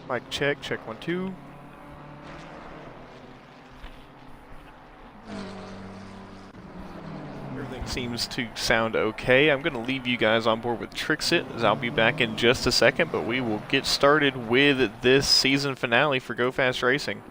Mic check, check 1, 2. Everything seems to sound okay. I'm going to leave you guys on board with Trixit, as I'll be back in just a second, but we will get started with this season finale for GoFAST Racing.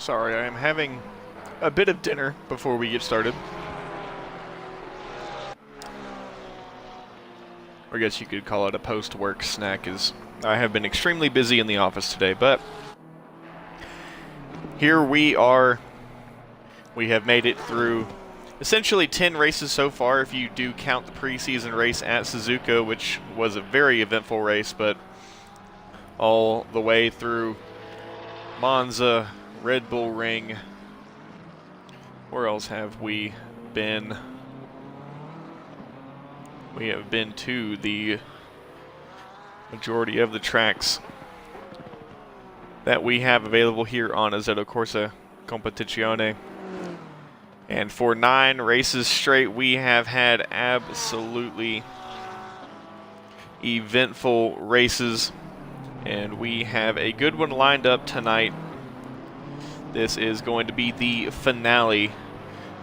Sorry, I am having a bit of dinner before we get started. Or I guess you could call it a post-work snack, as I have been extremely busy in the office today, but here we are. We have made it through essentially 10 races so far, if you do count the preseason race at Suzuka, which was a very eventful race, but all the way through Monza, Red Bull Ring. Where else have we been? We have been to the majority of the tracks that we have available here on Assetto Corsa Competizione. And for 9 races straight, we have had absolutely eventful races. And we have a good one lined up tonight. This is going to be the finale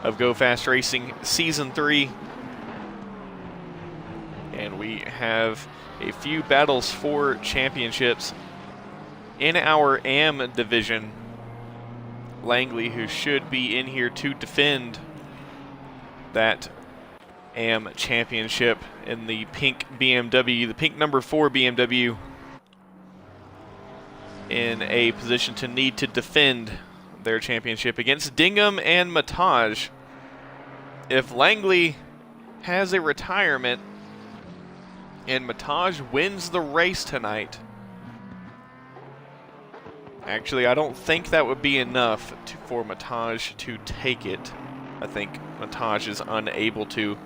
of GoFAST Racing Season 3. And we have a few battles for championships in our AM division. Langley, who should be in here to defend that AM championship in the pink BMW, the pink number 4 BMW, in a position to need to defend their championship against Dingham and Mataj. If Langley has a retirement and Mataj wins the race tonight, actually, I don't think that would be enough for Mataj to take it. I think Mataj is unable to.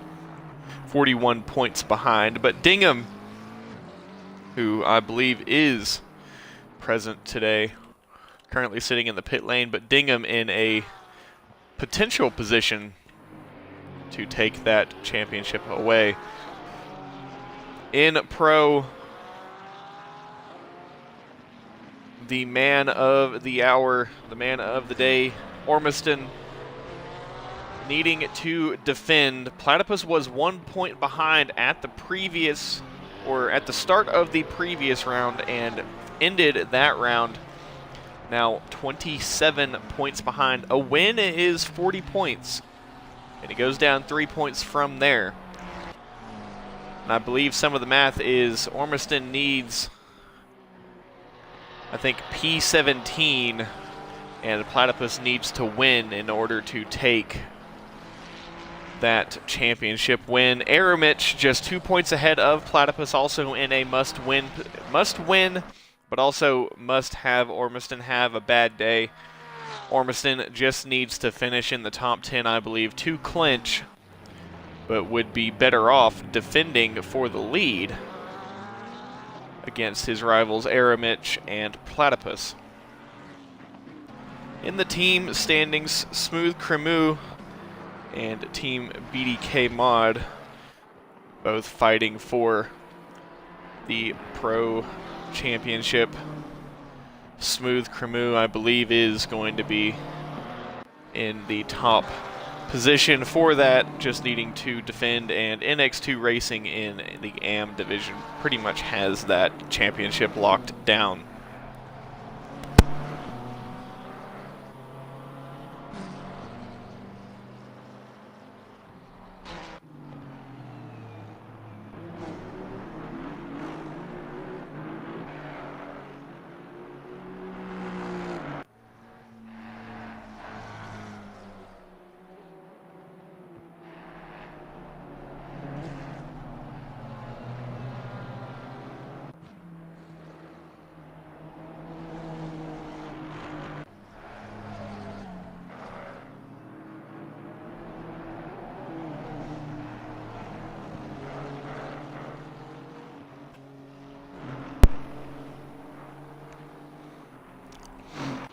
41 points behind. But Dingham, who I believe is present today, currently sitting in the pit lane, but Dingham in a potential position to take that championship away. In Pro, the man of the hour, the man of the day, Ormiston, needing to defend. Platypus was 1 point behind at the previous, or at the start of the previous round, and ended that round now 27 points behind. A win is 40 points, and it goes down 3 points from there. And I believe some of the math is Ormiston needs, I think, P17, and Platypus needs to win in order to take that championship win. Aramich just 2 points ahead of Platypus, also in a must-win, but also must have Ormiston have a bad day. Ormiston just needs to finish in the top 10, I believe, to clinch, but would be better off defending for the lead against his rivals Aramich and Platypus. In the team standings, Smooth Cremu and Team BDK Mod both fighting for the Pro Championship. Smooth Cremu, I believe, is going to be in the top position for that, just needing to defend, and NX2 Racing in the AM division pretty much has that championship locked down.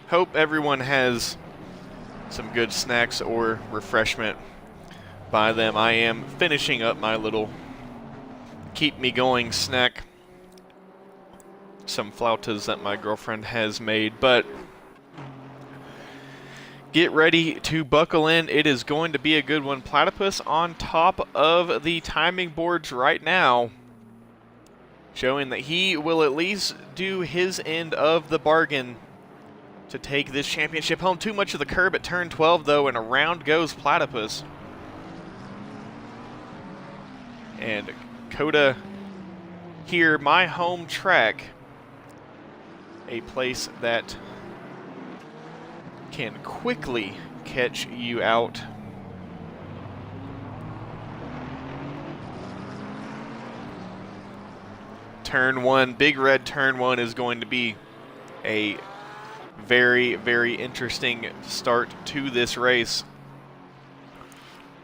Hope everyone has some good snacks or refreshment by them. I am finishing up my little keep me going snack. Some flautas that my girlfriend has made, but get ready to buckle in. It is going to be a good one. Platypus on top of the timing boards right now, showing that he will at least do his end of the bargain to take this championship home. Too much of the curb at turn 12, though, and around goes Platypus. And Coda here, my home track, a place that can quickly catch you out. Turn 1, Big Red turn 1 is going to be a very, very interesting start to this race.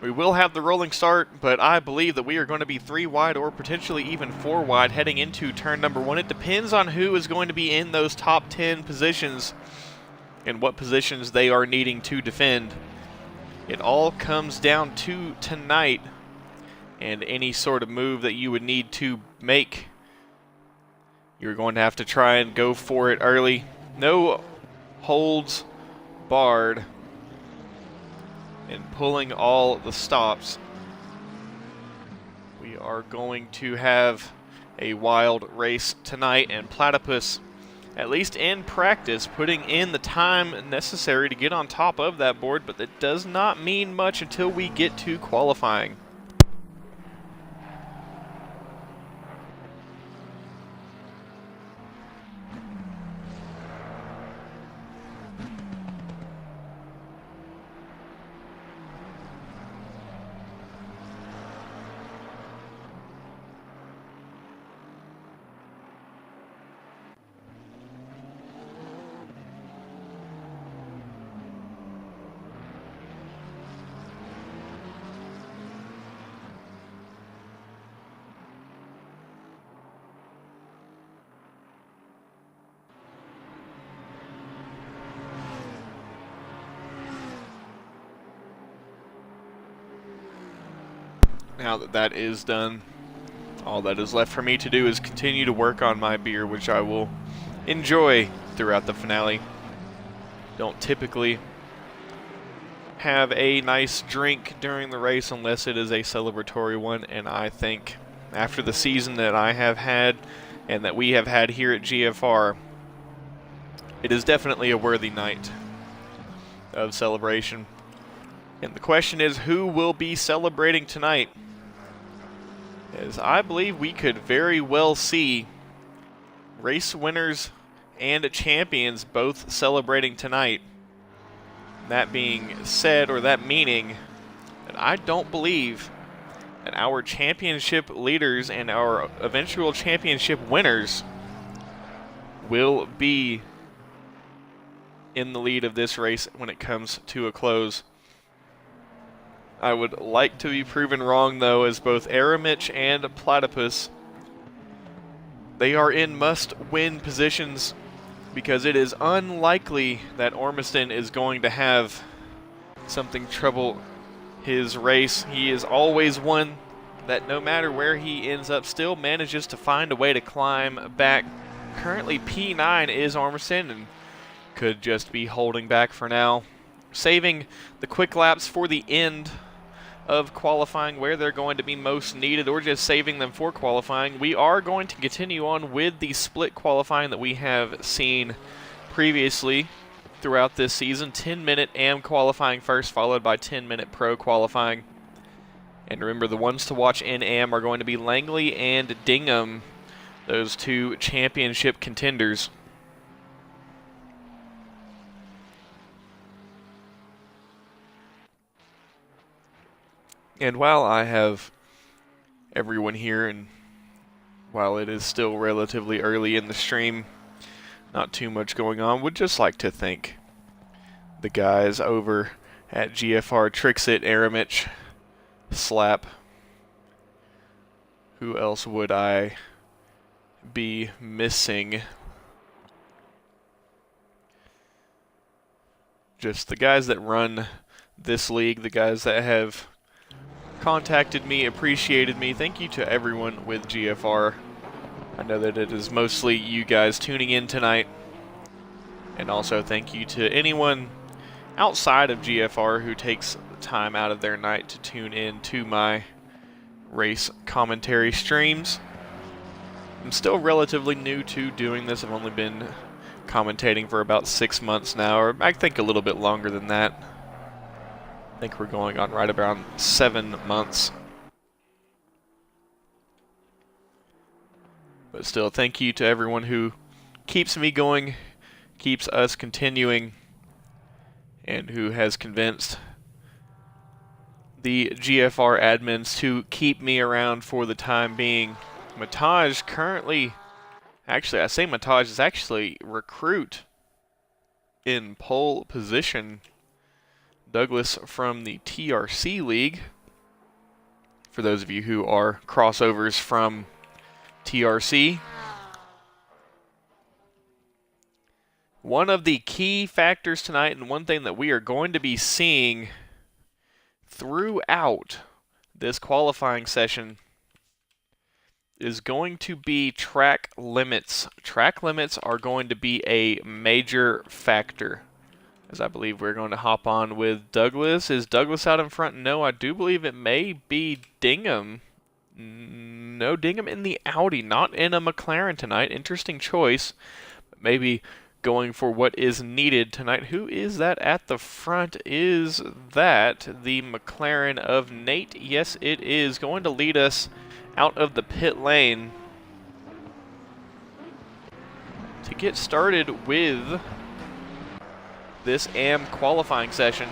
We will have the rolling start, but I believe that we are going to be 3 wide or potentially even 4 wide heading into turn number 1. It depends on who is going to be in those top 10 positions and what positions they are needing to defend. It all comes down to tonight and any sort of move that you would need to make. You're going to have to try and go for it early. No holds barred. And pulling all the stops. We are going to have a wild race tonight, and Platypus, at least in practice, putting in the time necessary to get on top of that board, but that does not mean much until we get to qualifying. Now that that is done, all that is left for me to do is continue to work on my beer, which I will enjoy throughout the finale. Don't typically have a nice drink during the race unless it is a celebratory one, and I think after the season that I have had and that we have had here at GFR, it is definitely a worthy night of celebration. And the question is, who will be celebrating tonight? As I believe we could very well see race winners and champions both celebrating tonight. That being said, or that meaning that I don't believe that our championship leaders and our eventual championship winners will be in the lead of this race when it comes to a close. I would like to be proven wrong, though, as both Aramich and Platypus, they are in must-win positions because it is unlikely that Ormiston is going to have something trouble his race. He is always one that no matter where he ends up still manages to find a way to climb back. Currently P9 is Ormiston and could just be holding back for now, saving the quick laps for the end of qualifying where they're going to be most needed, or just saving them for qualifying. We are going to continue on with the split qualifying that we have seen previously throughout this season. 10-minute AM qualifying first, followed by 10-minute pro qualifying. And remember, the ones to watch in AM are going to be Langley and Dingham, those two championship contenders. And while I have everyone here, and while it is still relatively early in the stream, not too much going on, would just like to thank the guys over at GFR, Trixit, Aramich, Slap. Who else would I be missing? Just the guys that run this league, the guys that have contacted me, appreciated me. Thank you to everyone with GFR. I know that it is mostly you guys tuning in tonight. And also thank you to anyone outside of GFR who takes the time out of their night to tune in to my race commentary streams. I'm still relatively new to doing this. I've only been commentating for about 6 months now, or I think a little bit longer than that. I think we're going on right around 7 months. But still, thank you to everyone who keeps me going, keeps us continuing, and who has convinced the GFR admins to keep me around for the time being. Mataj currently, actually I say Mataj is actually Recruit in pole position. Douglas from the TRC League, for those of you who are crossovers from TRC. One of the key factors tonight, and one thing that we are going to be seeing throughout this qualifying session, is going to be track limits. Track limits are going to be a major factor, as I believe we're going to hop on with Douglas. Is Douglas out in front? No, I do believe it may be Dingham. No, Dingham in the Audi, not in a McLaren tonight. Interesting choice. Maybe going for what is needed tonight. Who is that at the front? Is that the McLaren of Nate? Yes, it is. Going to lead us out of the pit lane to get started with this AM qualifying session.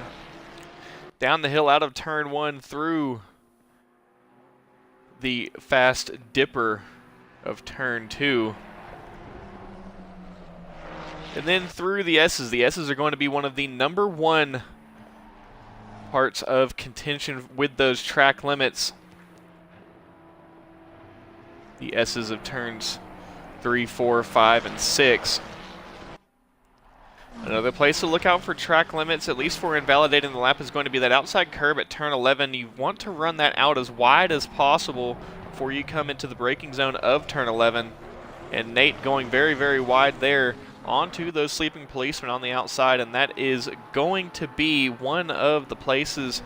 Down the hill out of turn 1 through the fast dipper of turn 2. And then through the S's. The S's are going to be one of the #1 parts of contention with those track limits. The S's of turns 3, 4, 5, and 6. Another place to look out for track limits, at least for invalidating the lap, is going to be that outside curb at turn 11. You want to run that out as wide as possible before you come into the braking zone of turn 11. And Nate going very, very wide there onto those sleeping policemen on the outside, and that is going to be one of the places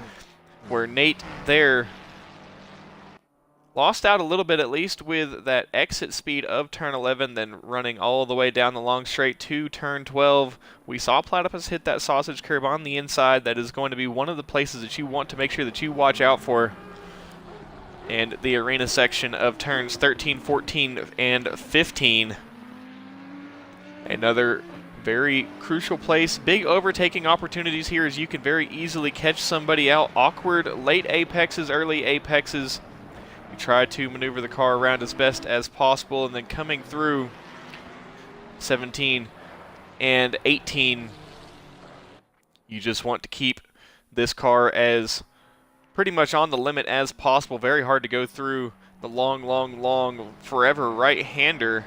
where Nate there lost out a little bit, at least with that exit speed of turn 11, then running all the way down the long straight to turn 12. We saw Platypus hit that sausage curb on the inside. That is going to be one of the places that you want to make sure that you watch out for. And the arena section of turns 13, 14, and 15. Another very crucial place. Big overtaking opportunities here, as you can very easily catch somebody out. Awkward late apexes, early apexes. We try to maneuver the car around as best as possible, and then coming through 17 and 18, you just want to keep this car as pretty much on the limit as possible. Very hard to go through the long, forever right-hander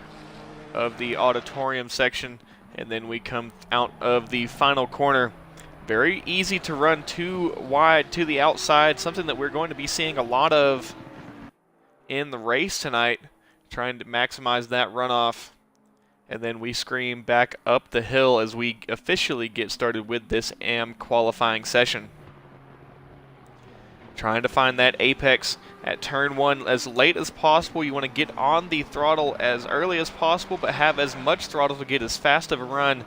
of the auditorium section, and then we come out of the final corner. Very easy to run too wide to the outside, something that we're going to be seeing a lot of in the race tonight, trying to maximize that runoff. And then we scream back up the hill as we officially get started with this AM qualifying session. Trying to find that apex at turn 1 as late as possible. You want to get on the throttle as early as possible, but have as much throttle to get as fast of a run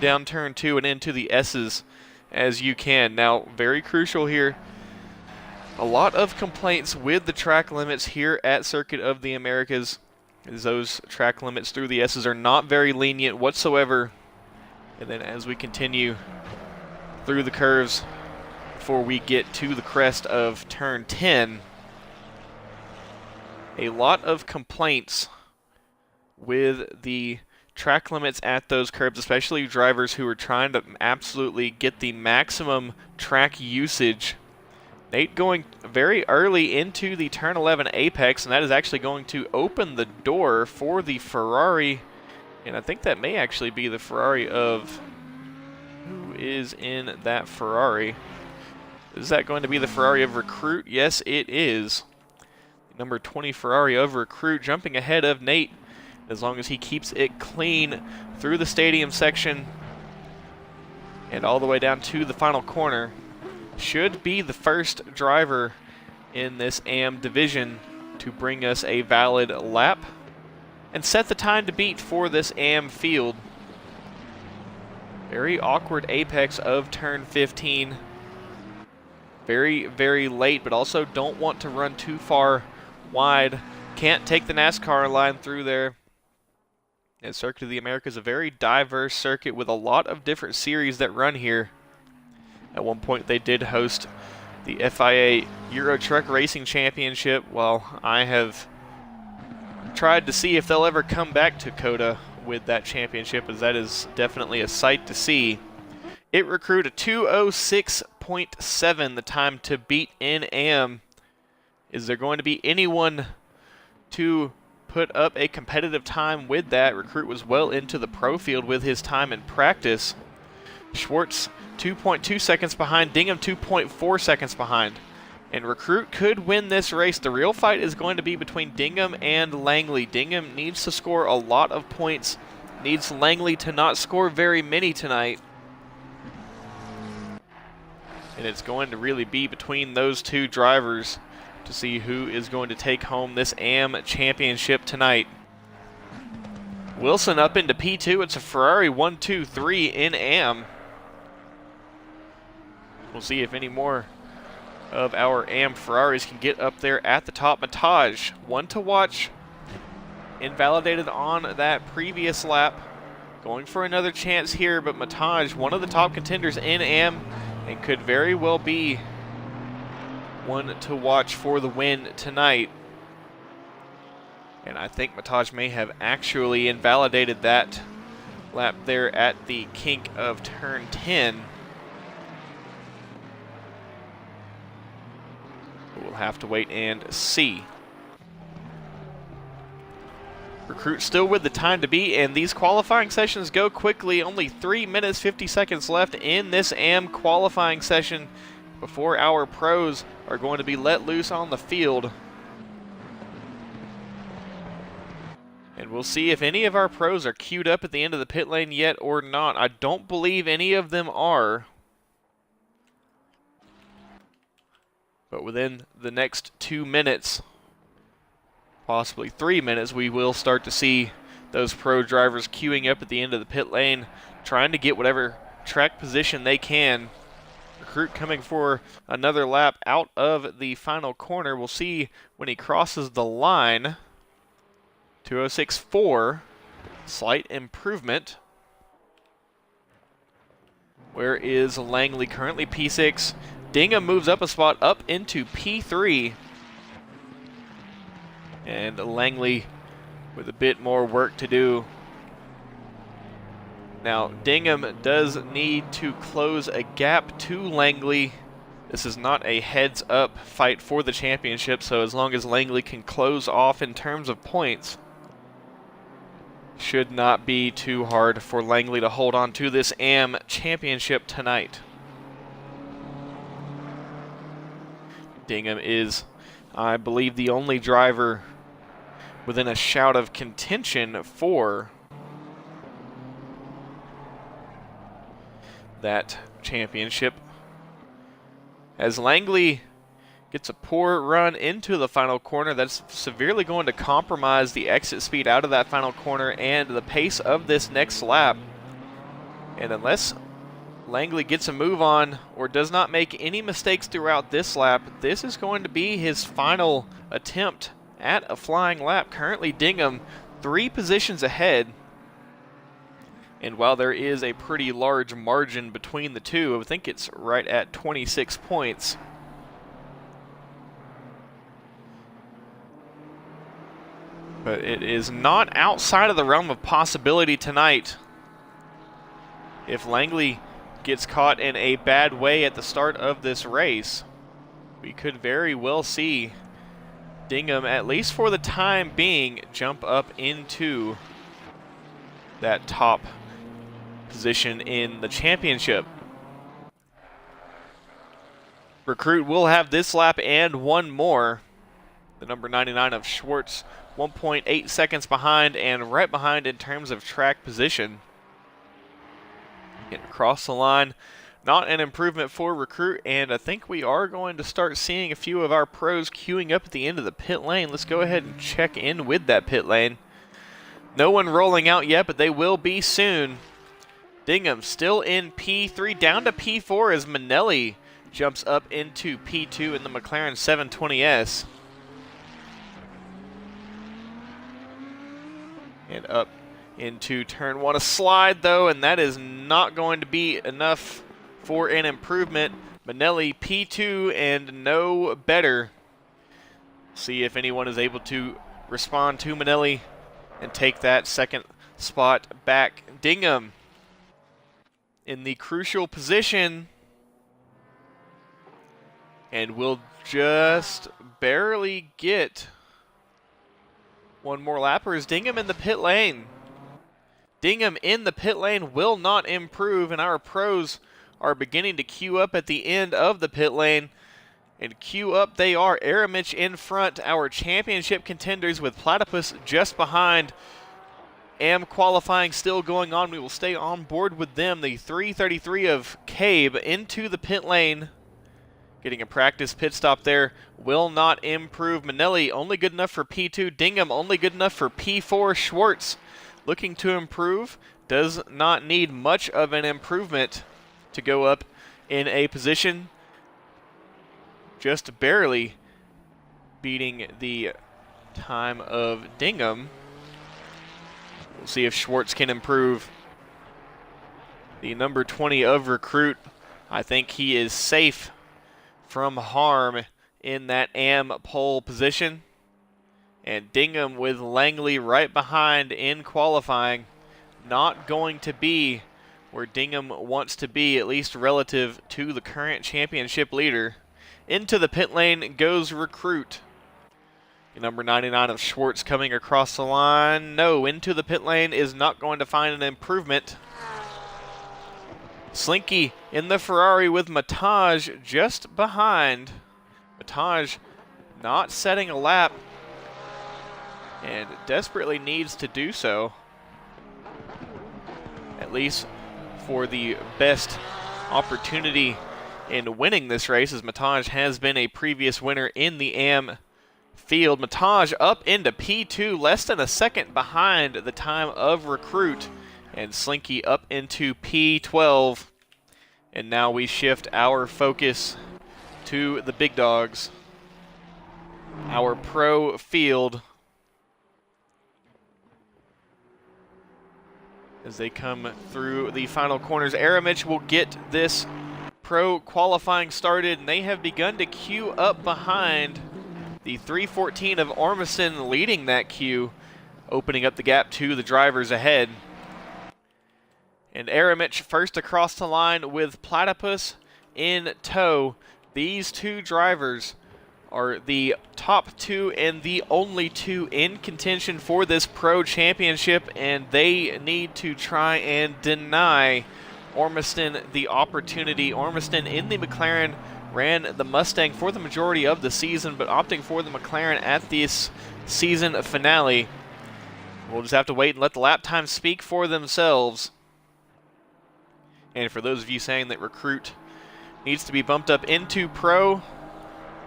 down turn 2 and into the S's as you can. Now, very crucial here, a lot of complaints with the track limits here at Circuit of the Americas. Those track limits through the S's are not very lenient whatsoever. And then as we continue through the curves, before we get to the crest of turn 10, a lot of complaints with the track limits at those curbs, especially drivers who are trying to absolutely get the maximum track usage. Nate going very early into the turn 11 apex, and that is actually going to open the door for the Ferrari, and I think that may actually be the Ferrari of, who is in that Ferrari? Is that going to be the Ferrari of Recruit? Yes, it is. Number 20 Ferrari of Recruit, jumping ahead of Nate, as long as he keeps it clean through the stadium section and all the way down to the final corner. Should be the first driver in this AM division to bring us a valid lap and set the time to beat for this AM field. Very awkward apex of turn 15. Very, very late, but also don't want to run too far wide. Can't take the NASCAR line through there. And Circuit of the Americas is a very diverse circuit with a lot of different series that run here. At one point they did host the FIA Euro Truck Racing Championship. Well, I have tried to see if they'll ever come back to COTA with that championship, as that is definitely a sight to see. It recruited a 2:06.7, the time to beat in AM. Is there going to be anyone to put up a competitive time with that? Recruit was well into the pro field with his time in practice. Schwartz 2.2 seconds behind, Dingham 2.4 seconds behind. And Recruit could win this race. The real fight is going to be between Dingham and Langley. Dingham needs to score a lot of points, needs Langley to not score very many tonight. And it's going to really be between those two drivers to see who is going to take home this AM championship tonight. Wilson up into P2. It's a Ferrari 1-2-3 in AM. We'll see if any more of our AM Ferraris can get up there at the top. Mataj, one to watch, invalidated on that previous lap. Going for another chance here, but Mataj, one of the top contenders in AM, and could very well be one to watch for the win tonight. And I think Mataj may have actually invalidated that lap there at the kink of turn 10. We'll have to wait and see. Recruit still with the time to beat, and these qualifying sessions go quickly. Only 3 minutes 50 seconds left in this AM qualifying session before our pros are going to be let loose on the field. And we'll see if any of our pros are queued up at the end of the pit lane yet or not. I don't believe any of them are. But within the next 2 minutes, possibly 3 minutes, we will start to see those pro drivers queuing up at the end of the pit lane, trying to get whatever track position they can. Recruit coming for another lap out of the final corner. We'll see when he crosses the line. 2:06.4, slight improvement. Where is Langley currently? P6. Dingham moves up a spot up into P3. And Langley with a bit more work to do. Now, Dingham does need to close a gap to Langley. This is not a heads-up fight for the championship, so as long as Langley can close off in terms of points, should not be too hard for Langley to hold on to this AM championship tonight. Dingham is, I believe, the only driver within a shout of contention for that championship. As Langley gets a poor run into the final corner, that's severely going to compromise the exit speed out of that final corner and the pace of this next lap. And unless Langley gets a move on or does not make any mistakes throughout this lap, this is going to be his final attempt at a flying lap. Currently Dingham 3 positions ahead. And while there is a pretty large margin between the two, I think it's right at 26 points. But it is not outside of the realm of possibility tonight. If Langley gets caught in a bad way at the start of this race, we could very well see Dingham, at least for the time being, jump up into that top position in the championship. Recruit will have this lap and one more. The number 99 of Schwartz, 1.8 seconds behind and right behind in terms of track position. Getting across the line, not an improvement for Recruit, and I think we are going to start seeing a few of our pros queuing up at the end of the pit lane. Let's go ahead and check in with that pit lane. No one rolling out yet, but they will be soon. Dingham still in P3, down to P4 as Manelli jumps up into P2 in the McLaren 720S. And up into turn 1. A slide, though, and that is not going to be enough for an improvement. Manelli P2 and no better. See if anyone is able to respond to Manelli and take that second spot back. Dingham in the crucial position and will just barely get one more lap. Or is Dingham in the pit lane? Dingham in the pit lane will not improve, and our pros are beginning to queue up at the end of the pit lane. And queue up they are. Aramich in front, our championship contenders, with Platypus just behind. AM qualifying still going on. We will stay on board with them. The 333 of Cabe into the pit lane. Getting a practice pit stop there will not improve. Manelli only good enough for P2. Dingham only good enough for P4. Schwartz looking to improve. Does not need much of an improvement to go up in a position. Just barely beating the time of Dingham. We'll see if Schwartz can improve. The number 20 of Recruit, I think he is safe from harm in that AM pole position. And Dingham with Langley right behind in qualifying. Not going to be where Dingham wants to be, at least relative to the current championship leader. Into the pit lane goes Recruit. The number 99 of Schwartz coming across the line. No, into the pit lane is not going to find an improvement. Slinky in the Ferrari with Mataj just behind. Mataj not setting a lap and desperately needs to do so, at least for the best opportunity in winning this race, as Mataj has been a previous winner in the AM field. Mataj up into P2, less than a second behind the time of Recruit, and Slinky up into P12. And now we shift our focus to the big dogs, our pro field, as they come through the final corners. Aramich will get this pro qualifying started, and they have begun to queue up behind. The 314 of Ormiston leading that queue, opening up the gap to the drivers ahead. And Aramich first across the line with Platypus in tow. These two drivers are the top two and the only two in contention for this pro championship, and they need to try and deny Ormiston the opportunity. Ormiston in the McLaren ran the Mustang for the majority of the season, but opting for the McLaren at this season finale. We'll just have to wait and let the lap times speak for themselves. And for those of you saying that Recruit needs to be bumped up into pro,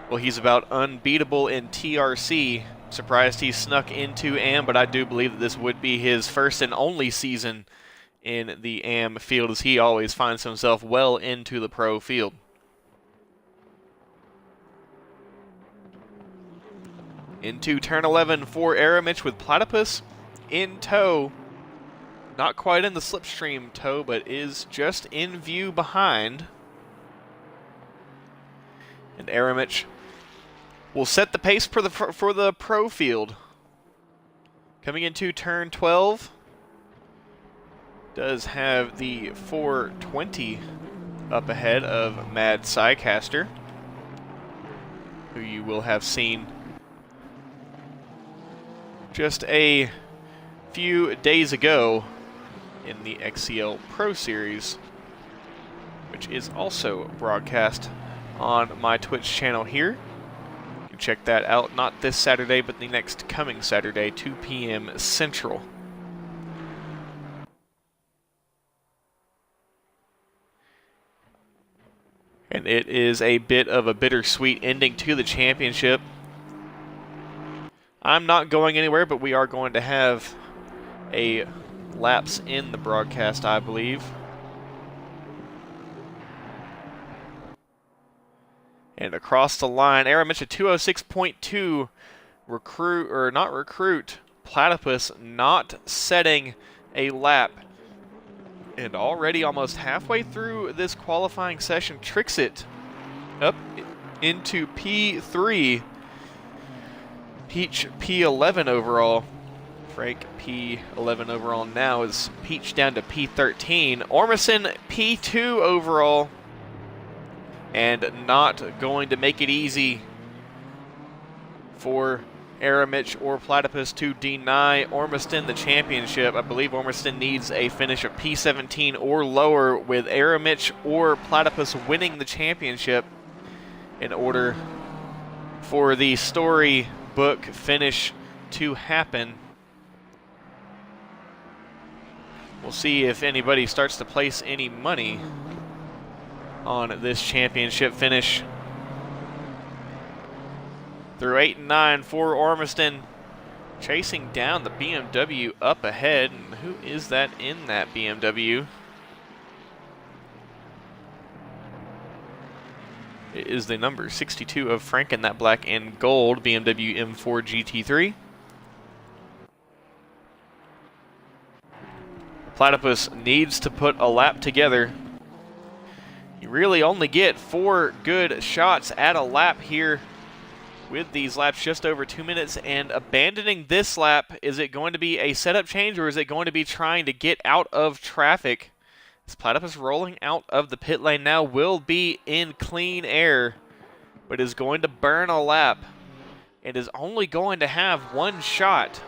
well, he's about unbeatable in TRC. Surprised he snuck into AM, but I do believe that this would be his first and only season in the AM field, as he always finds himself well into the pro field. Into turn 11 for Aramich with Platypus in tow. Not quite in the slipstream tow, but is just in view behind. And Aramich will set the pace for the pro field. Coming into turn 12. Does have the 420 up ahead of Mad Psycaster, who you will have seen just a few days ago in the XCL Pro Series, which is also broadcast on my Twitch channel here. You can check that out, not this Saturday, but the next coming Saturday, 2 p.m. Central. And it is a bit of a bittersweet ending to the championship. I'm not going anywhere, but we are going to have a lapse in the broadcast, I believe. And across the line, Aramich at 206.2. Platypus not setting a lap. And already almost halfway through this qualifying session, tricks it up into P3. Peach P11 overall. Frank P11 overall now is Peach down to P13. Ormison P2 overall. And not going to make it easy for Aramich or Platypus to deny Ormiston the championship. I believe Ormiston needs a finish of P17 or lower, with Aramich or Platypus winning the championship in order for the storybook finish to happen. We'll see if anybody starts to place any money on this championship finish. Through 8 and 9 for Ormiston, chasing down the BMW up ahead. And who is that in that BMW? It is the number 62 of Frank in that black and gold BMW M4 GT3. Platypus needs to put a lap together. You really only get 4 good shots at a lap here with these laps just over 2 minutes, and abandoning this lap, is it going to be a setup change, or is it going to be trying to get out of traffic? As Platypus rolling out of the pit lane now, will be in clean air, but is going to burn a lap and is only going to have 1 shot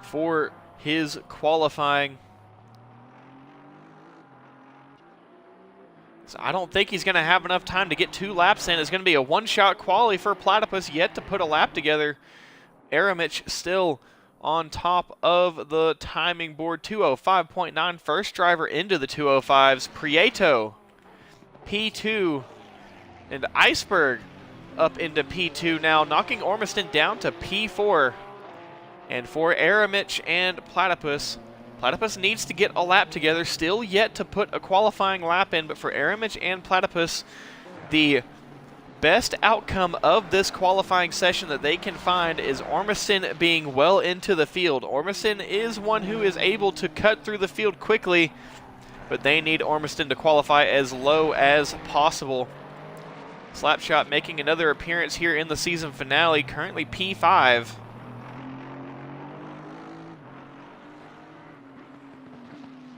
for his qualifying. So I don't think he's going to have enough time to get 2 laps in. It's going to be a 1-shot quali for Platypus, yet to put a lap together. Aramich still on top of the timing board, 205.9. First driver into the 205s. Prieto, P2, and Iceberg up into P2 now, knocking Ormiston down to P4. And for Aramich and Platypus, Platypus needs to get a lap together, still yet to put a qualifying lap in, but for Aramich and Platypus, the best outcome of this qualifying session that they can find is Ormiston being well into the field. Ormiston is one who is able to cut through the field quickly, but they need Ormiston to qualify as low as possible. Slapshot making another appearance here in the season finale, currently P5.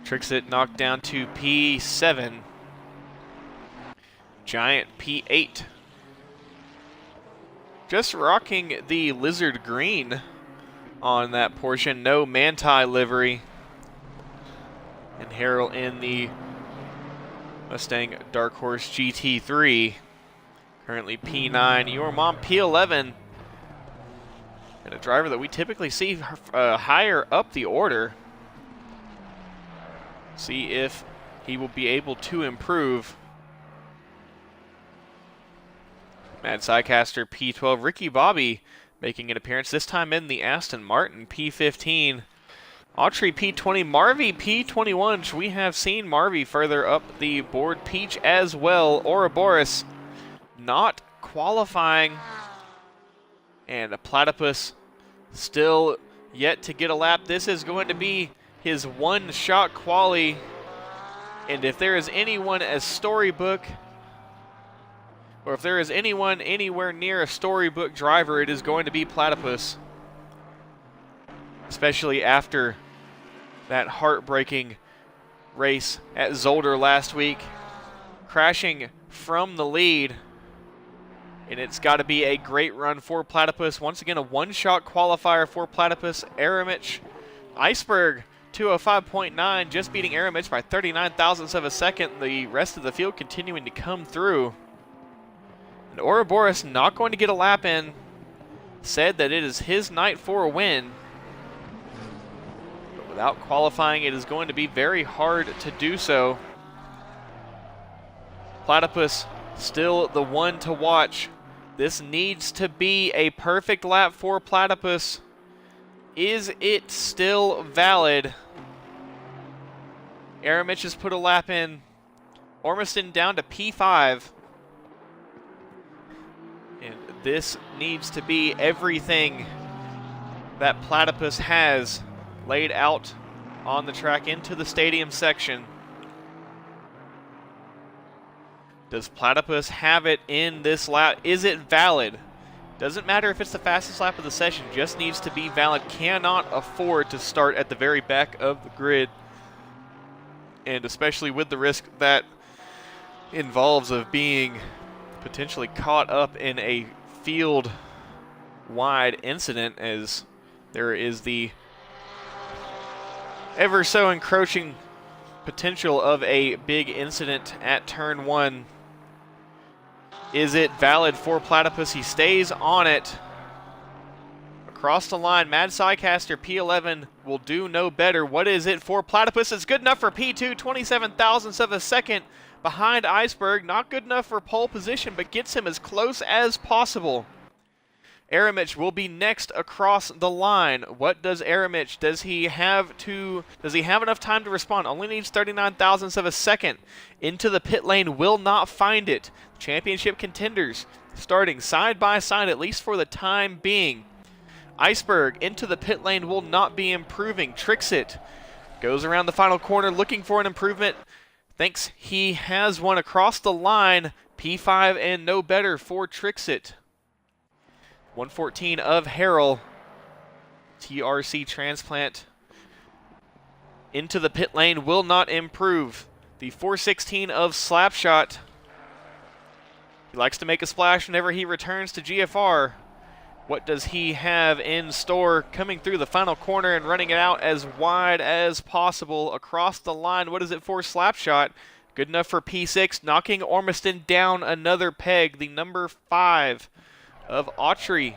Tricks it knocked down to P7. Giant P8. Just rocking the lizard green on that portion. No Manti livery. And Harrell in the Mustang Dark Horse GT3. Currently P9. Your Mom P11. And a driver that we typically see higher up the order. See if he will be able to improve. Mad Sidecaster P12. Ricky Bobby making an appearance, this time in the Aston Martin P15. Autry P20. Marvy P21. We have seen Marvy further up the board. Peach as well. Ouroboros not qualifying. And a Platypus still yet to get a lap. This is going to be his 1-shot quali, and if there is anyone as storybook, or if there is anyone anywhere near a storybook driver, it is going to be Platypus. Especially after that heartbreaking race at Zolder last week, crashing from the lead. And it's got to be a great run for Platypus. Once again, a 1-shot qualifier for Platypus. Aramich, Iceberg, 205.9, just beating Aramich by 39 thousandths of a second. The rest of the field continuing to come through. And Ouroboros not going to get a lap in. Said that it is his night for a win. But without qualifying, it is going to be very hard to do so. Platypus still the one to watch. This needs to be a perfect lap for Platypus. Is it still valid? Aramich has put a lap in. Ormiston down to P5. And this needs to be everything that Platypus has laid out on the track into the stadium section. Does Platypus have it in this lap? Is it valid? Doesn't matter if it's the fastest lap of the session, just needs to be valid. Cannot afford to start at the very back of the grid. And especially with the risk that involves of being potentially caught up in a field-wide incident, as there is the ever so encroaching potential of a big incident at turn 1. Is it valid for Platypus? He stays on it. Across the line, Mad Psycaster P11 will do no better. What is it for Platypus? It's good enough for P2, 27 thousandths of a second behind Iceberg. Not good enough for pole position, but gets him as close as possible. Aramich will be next across the line. What does Aramich? Does he have enough time to respond? Only needs 39 thousandths of a second. Into the pit lane, will not find it. Championship contenders starting side by side, at least for the time being. Iceberg into the pit lane, will not be improving. Trixit goes around the final corner looking for an improvement. Thinks he has one across the line. P5 and no better for Trixit. 114 of Harrell. TRC transplant into the pit lane, will not improve. The 416 of Slapshot. He likes to make a splash whenever he returns to GFR. What does he have in store? Coming through the final corner and running it out as wide as possible across the line. What is it for Slapshot? Good enough for P6, knocking Ormiston down another peg. The number 5 of Autry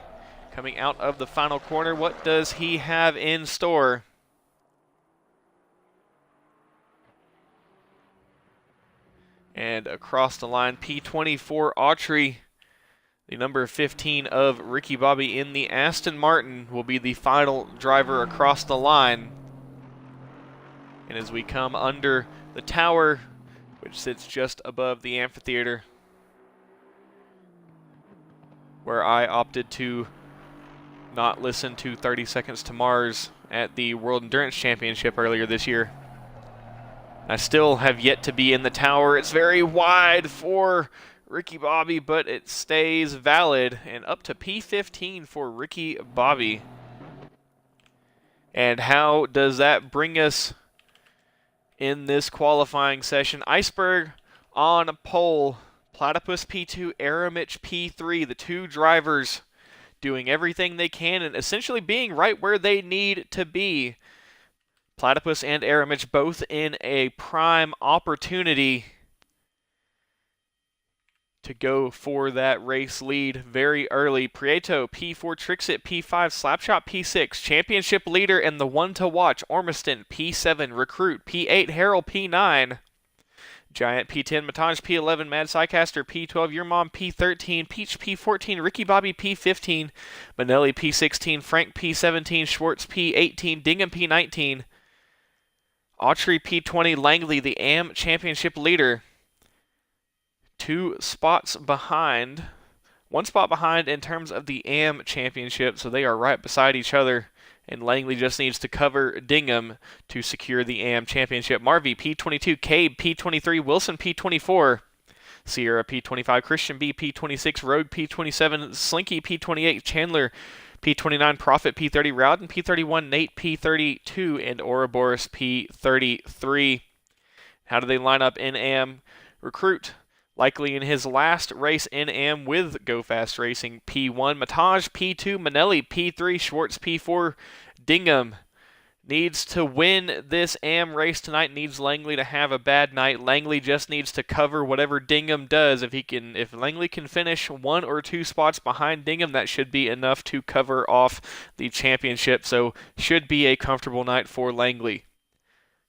coming out of the final corner. What does he have in store? And across the line, P20 for Autry. The number 15 of Ricky Bobby in the Aston Martin will be the final driver across the line. And as we come under the tower, which sits just above the amphitheater, where I opted to not listen to 30 Seconds to Mars at the World Endurance Championship earlier this year. I still have yet to be in the tower. It's very wide for Ricky Bobby, but it stays valid, and up to P15 for Ricky Bobby. And how does that bring us in this qualifying session? Iceberg on pole, Platypus P2, Aramich P3, the two drivers doing everything they can and essentially being right where they need to be. Platypus and Aramich both in a prime opportunity to go for that race lead very early. Prieto, P4, Trixit, P5, Slapshot, P6, championship leader and the one to watch, Ormiston, P7, Recruit, P8, Harrell, P9, Giant, P10, Matanj, P11, Mad Psycaster, P12, Your Mom, P13, Peach, P14, Ricky Bobby, P15, Manelli, P16, Frank, P17, Schwartz, P18, Dingham, P19, Autry, P20, Langley, the AM championship leader, 2 spots behind, 1 spot behind in terms of the AM championship, so they are right beside each other, and Langley just needs to cover Dingham to secure the AM championship. Marvy, P22, Cabe, P23, Wilson, P24, Sierra, P25, Christian B, P26, Rogue, P27, Slinky, P28, Chandler, P29, Prophet, P30, Rowden, P31, Nate, P32, and Ouroboros, P33. How do they line up in AM? Recruit, likely in his last race in AM with GoFAST Racing, P1. Mataj, P2. Manelli, P3. Schwartz, P4. Dingham needs to win this AM race tonight, needs Langley to have a bad night. Langley just needs to cover whatever Dingham does. If Langley can finish 1 or 2 spots behind Dingham, that should be enough to cover off the championship, so should be a comfortable night for Langley.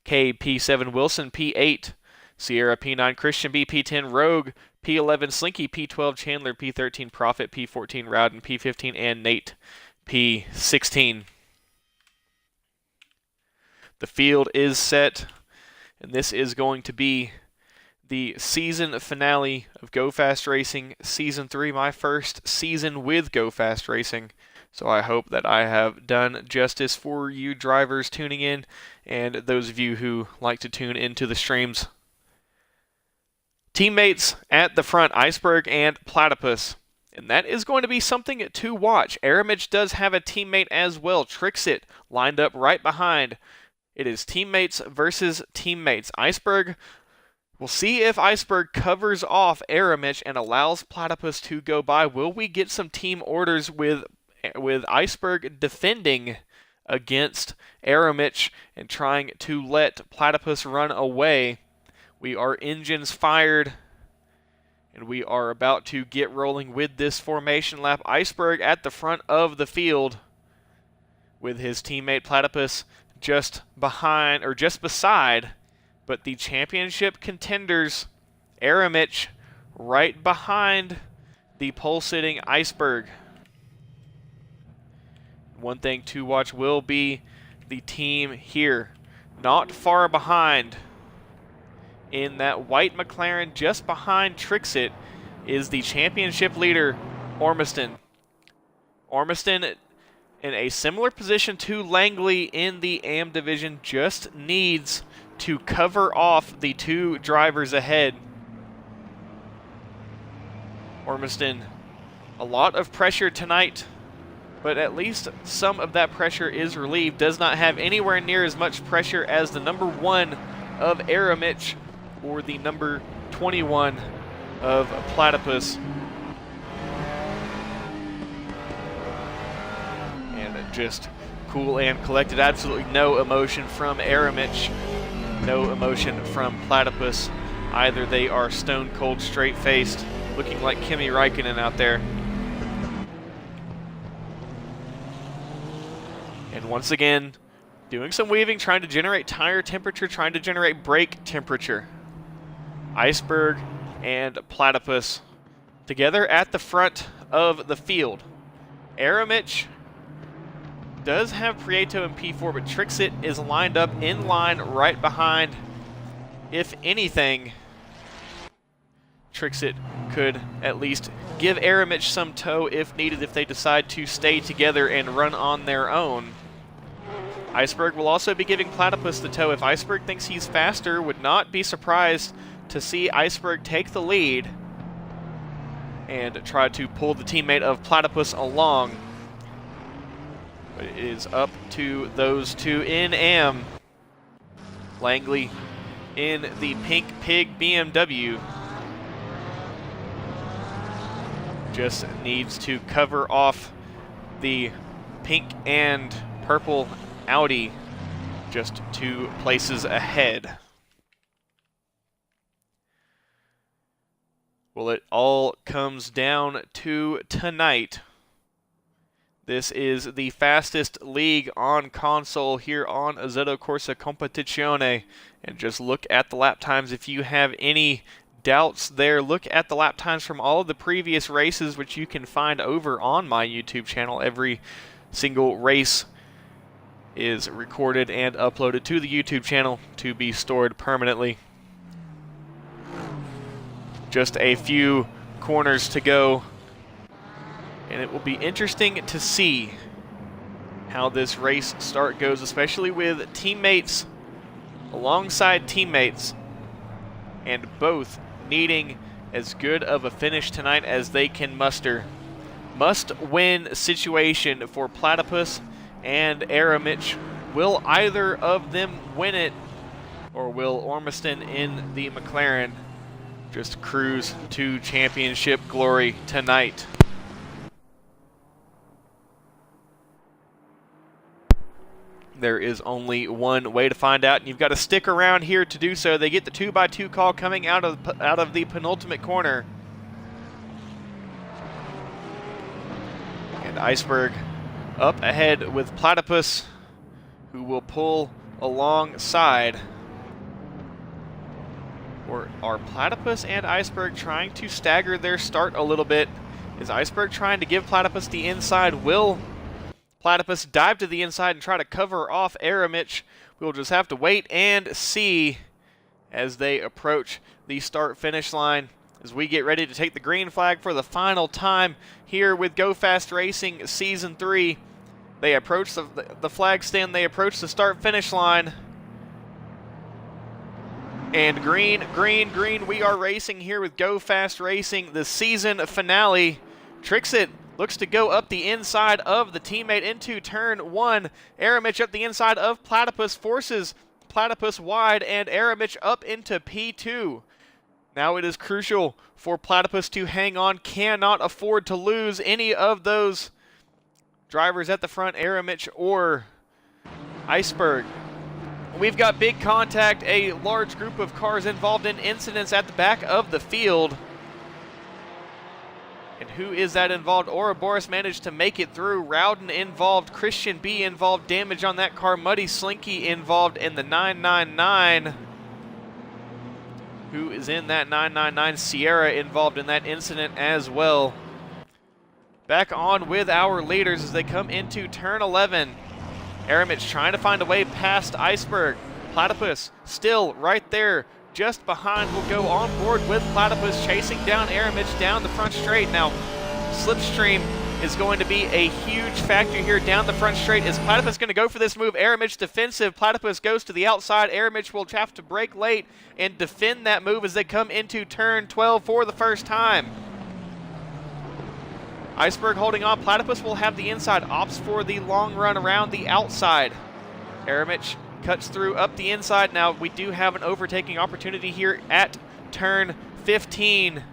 K, P7, Wilson, P8. Sierra, P9, Christian B, P10, Rogue, P11, Slinky, P12, Chandler, P13, Prophet, P14, Rowden, P15, and Nate, P16. The field is set, and this is going to be the season finale of GoFast Racing Season 3, my first season with GoFast Racing. So I hope that I have done justice for you drivers tuning in and those of you who like to tune into the streams. Teammates at the front, Iceberg and Platypus. And that is going to be something to watch. Aramich does have a teammate as well, Trixit, lined up right behind. It is teammates versus teammates. Iceberg, we'll see if Iceberg covers off Aramich and allows Platypus to go by. Will we get some team orders with Iceberg defending against Aramich and trying to let Platypus run away? We are engines fired, and we are about to get rolling with this formation lap. Iceberg at the front of the field with his teammate Platypus just behind, or just beside, but the championship contenders, Aramich, right behind the pole-sitting Iceberg. One thing to watch will be the team here, not far behind. In that white McLaren just behind Trixit is the championship leader, Ormiston. Ormiston, in a similar position to Langley in the AM division, just needs to cover off the two drivers ahead. Ormiston, a lot of pressure tonight, but at least some of that pressure is relieved. Does not have anywhere near as much pressure as the number 1 of Aramich or the number 21 of Platypus. And just cool and collected. Absolutely no emotion from Aramich. No emotion from Platypus. Either they are stone cold, straight faced, looking like Kimi Räikkönen out there. And once again, doing some weaving, trying to generate tire temperature, trying to generate brake temperature. Iceberg and Platypus together at the front of the field. Aramich does have Prieto and P4, but Trixit is lined up in line right behind. If anything, Trixit could at least give Aramich some tow if needed, if they decide to stay together and run on their own. Iceberg will also be giving Platypus the tow. If Iceberg thinks he's faster, would not be surprised to see Iceberg take the lead and try to pull the teammate of Platypus along. But it is up to those two in AM. Langley in the Pink Pig BMW just needs to cover off the pink and purple Audi, just 2 places ahead. Well, it all comes down to tonight. This is the fastest league on console here on Assetto Corsa Competizione. And just look at the lap times. If you have any doubts there, look at the lap times from all of the previous races, which you can find over on my YouTube channel. Every single race is recorded and uploaded to the YouTube channel to be stored permanently. Just a few corners to go, and it will be interesting to see how this race start goes, especially with teammates alongside teammates, and both needing as good of a finish tonight as they can muster. Must-win situation for Platypus and Aramich. Will either of them win it, or will Ormiston in the McLaren just cruise to championship glory tonight? There is only one way to find out, and you've got to stick around here to do so. They get the 2x2 call coming out of the penultimate corner. And Iceberg up ahead with Platypus, who will pull alongside. Or are Platypus and Iceberg trying to stagger their start a little bit? Is Iceberg trying to give Platypus the inside? Will Platypus dive to the inside and try to cover off Aramich? We'll just have to wait and see as they approach the start-finish line. As we get ready to take the green flag for the final time here with GoFAST Racing Season 3. They approach the flag stand, they approach the start-finish line. And green, green, green, we are racing here with GoFAST Racing, the season finale. Trixit looks to go up the inside of the teammate into turn 1. Aramich up the inside of Platypus, forces Platypus wide, and Aramich up into P2. Now it is crucial for Platypus to hang on, cannot afford to lose any of those drivers at the front, Aramich or Iceberg. We've got big contact, a large group of cars involved in incidents at the back of the field. And who is that involved? Ouroboros managed to make it through. Rowden involved, Christian B involved, damage on that car, Muddy Slinky involved in the 999. Who is in that 999? Sierra involved in that incident as well. Back on with our leaders as they come into turn 11. Aramich trying to find a way past Iceberg. Platypus still right there, just behind. Will go on board with Platypus, chasing down Aramich down the front straight. Now, slipstream is going to be a huge factor here down the front straight. Is Platypus going to go for this move? Aramich defensive. Platypus goes to the outside. Aramich will have to brake late and defend that move as they come into turn 12 for the first time. Iceberg holding on. Platypus will have the inside. Opts for the long run around the outside. Aramich cuts through up the inside. Now we do have an overtaking opportunity here at turn 15.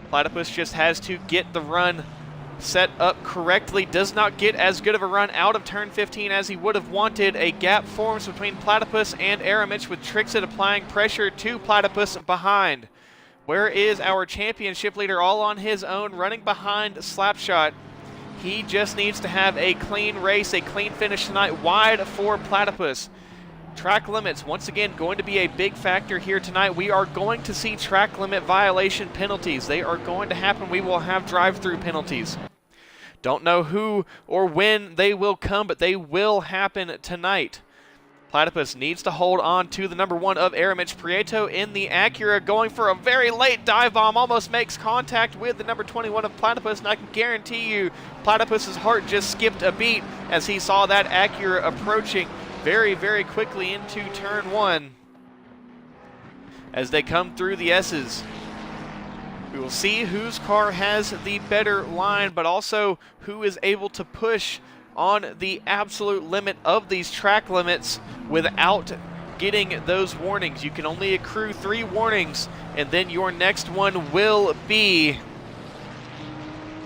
Platypus just has to get the run set up correctly. Does not get as good of a run out of turn 15 as he would have wanted. A gap forms between Platypus and Aramich, with Trixit applying pressure to Platypus behind. Where is our championship leader? All on his own, running behind Slapshot. He just needs to have a clean race, a clean finish tonight, wide for Platypus. Track limits, once again, going to be a big factor here tonight. We are going to see track limit violation penalties. They are going to happen. We will have drive-through penalties. Don't know who or when they will come, but they will happen tonight. Platypus needs to hold on to the number 1 of Aramich. Prieto in the Acura, going for a very late dive bomb, almost makes contact with the number 21 of Platypus, and I can guarantee you Platypus's heart just skipped a beat as he saw that Acura approaching very, very quickly into turn 1. As they come through the S's, we will see whose car has the better line, but also who is able to push on the absolute limit of these track limits without getting those warnings. You can only accrue 3 warnings, and then your next one will be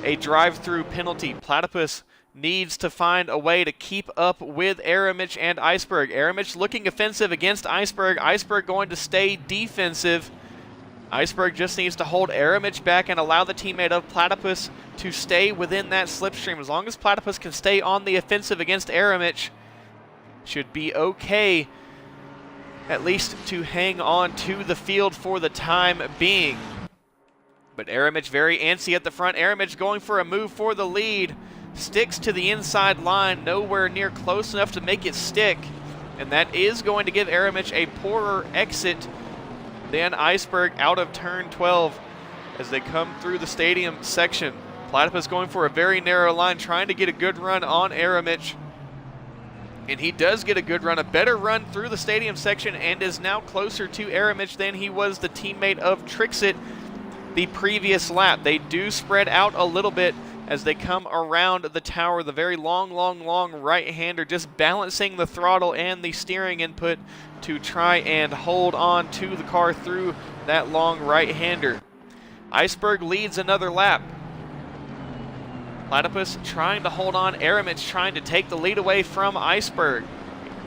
a drive-through penalty. Platypus needs to find a way to keep up with Aramich and Iceberg. Aramich looking offensive against Iceberg. Iceberg going to stay defensive. Iceberg just needs to hold Aramich back and allow the teammate of Platypus to stay within that slipstream. As long as Platypus can stay on the offensive against Aramich, should be okay, at least to hang on to the field for the time being. But Aramich very antsy at the front. Aramich going for a move for the lead. Sticks to the inside line, nowhere near close enough to make it stick. And that is going to give Aramich a poorer exit than Iceberg out of turn 12 as they come through the stadium section. Platypus going for a very narrow line, trying to get a good run on Aramich. And he does get a good run, a better run through the stadium section, and is now closer to Aramich than he was the teammate of Trixit the previous lap. They do spread out a little bit as they come around the tower. The very long right-hander just balancing the throttle and the steering input to try and hold on to the car through that long right-hander. Iceberg leads another lap. Platypus trying to hold on. Aramich trying to take the lead away from Iceberg.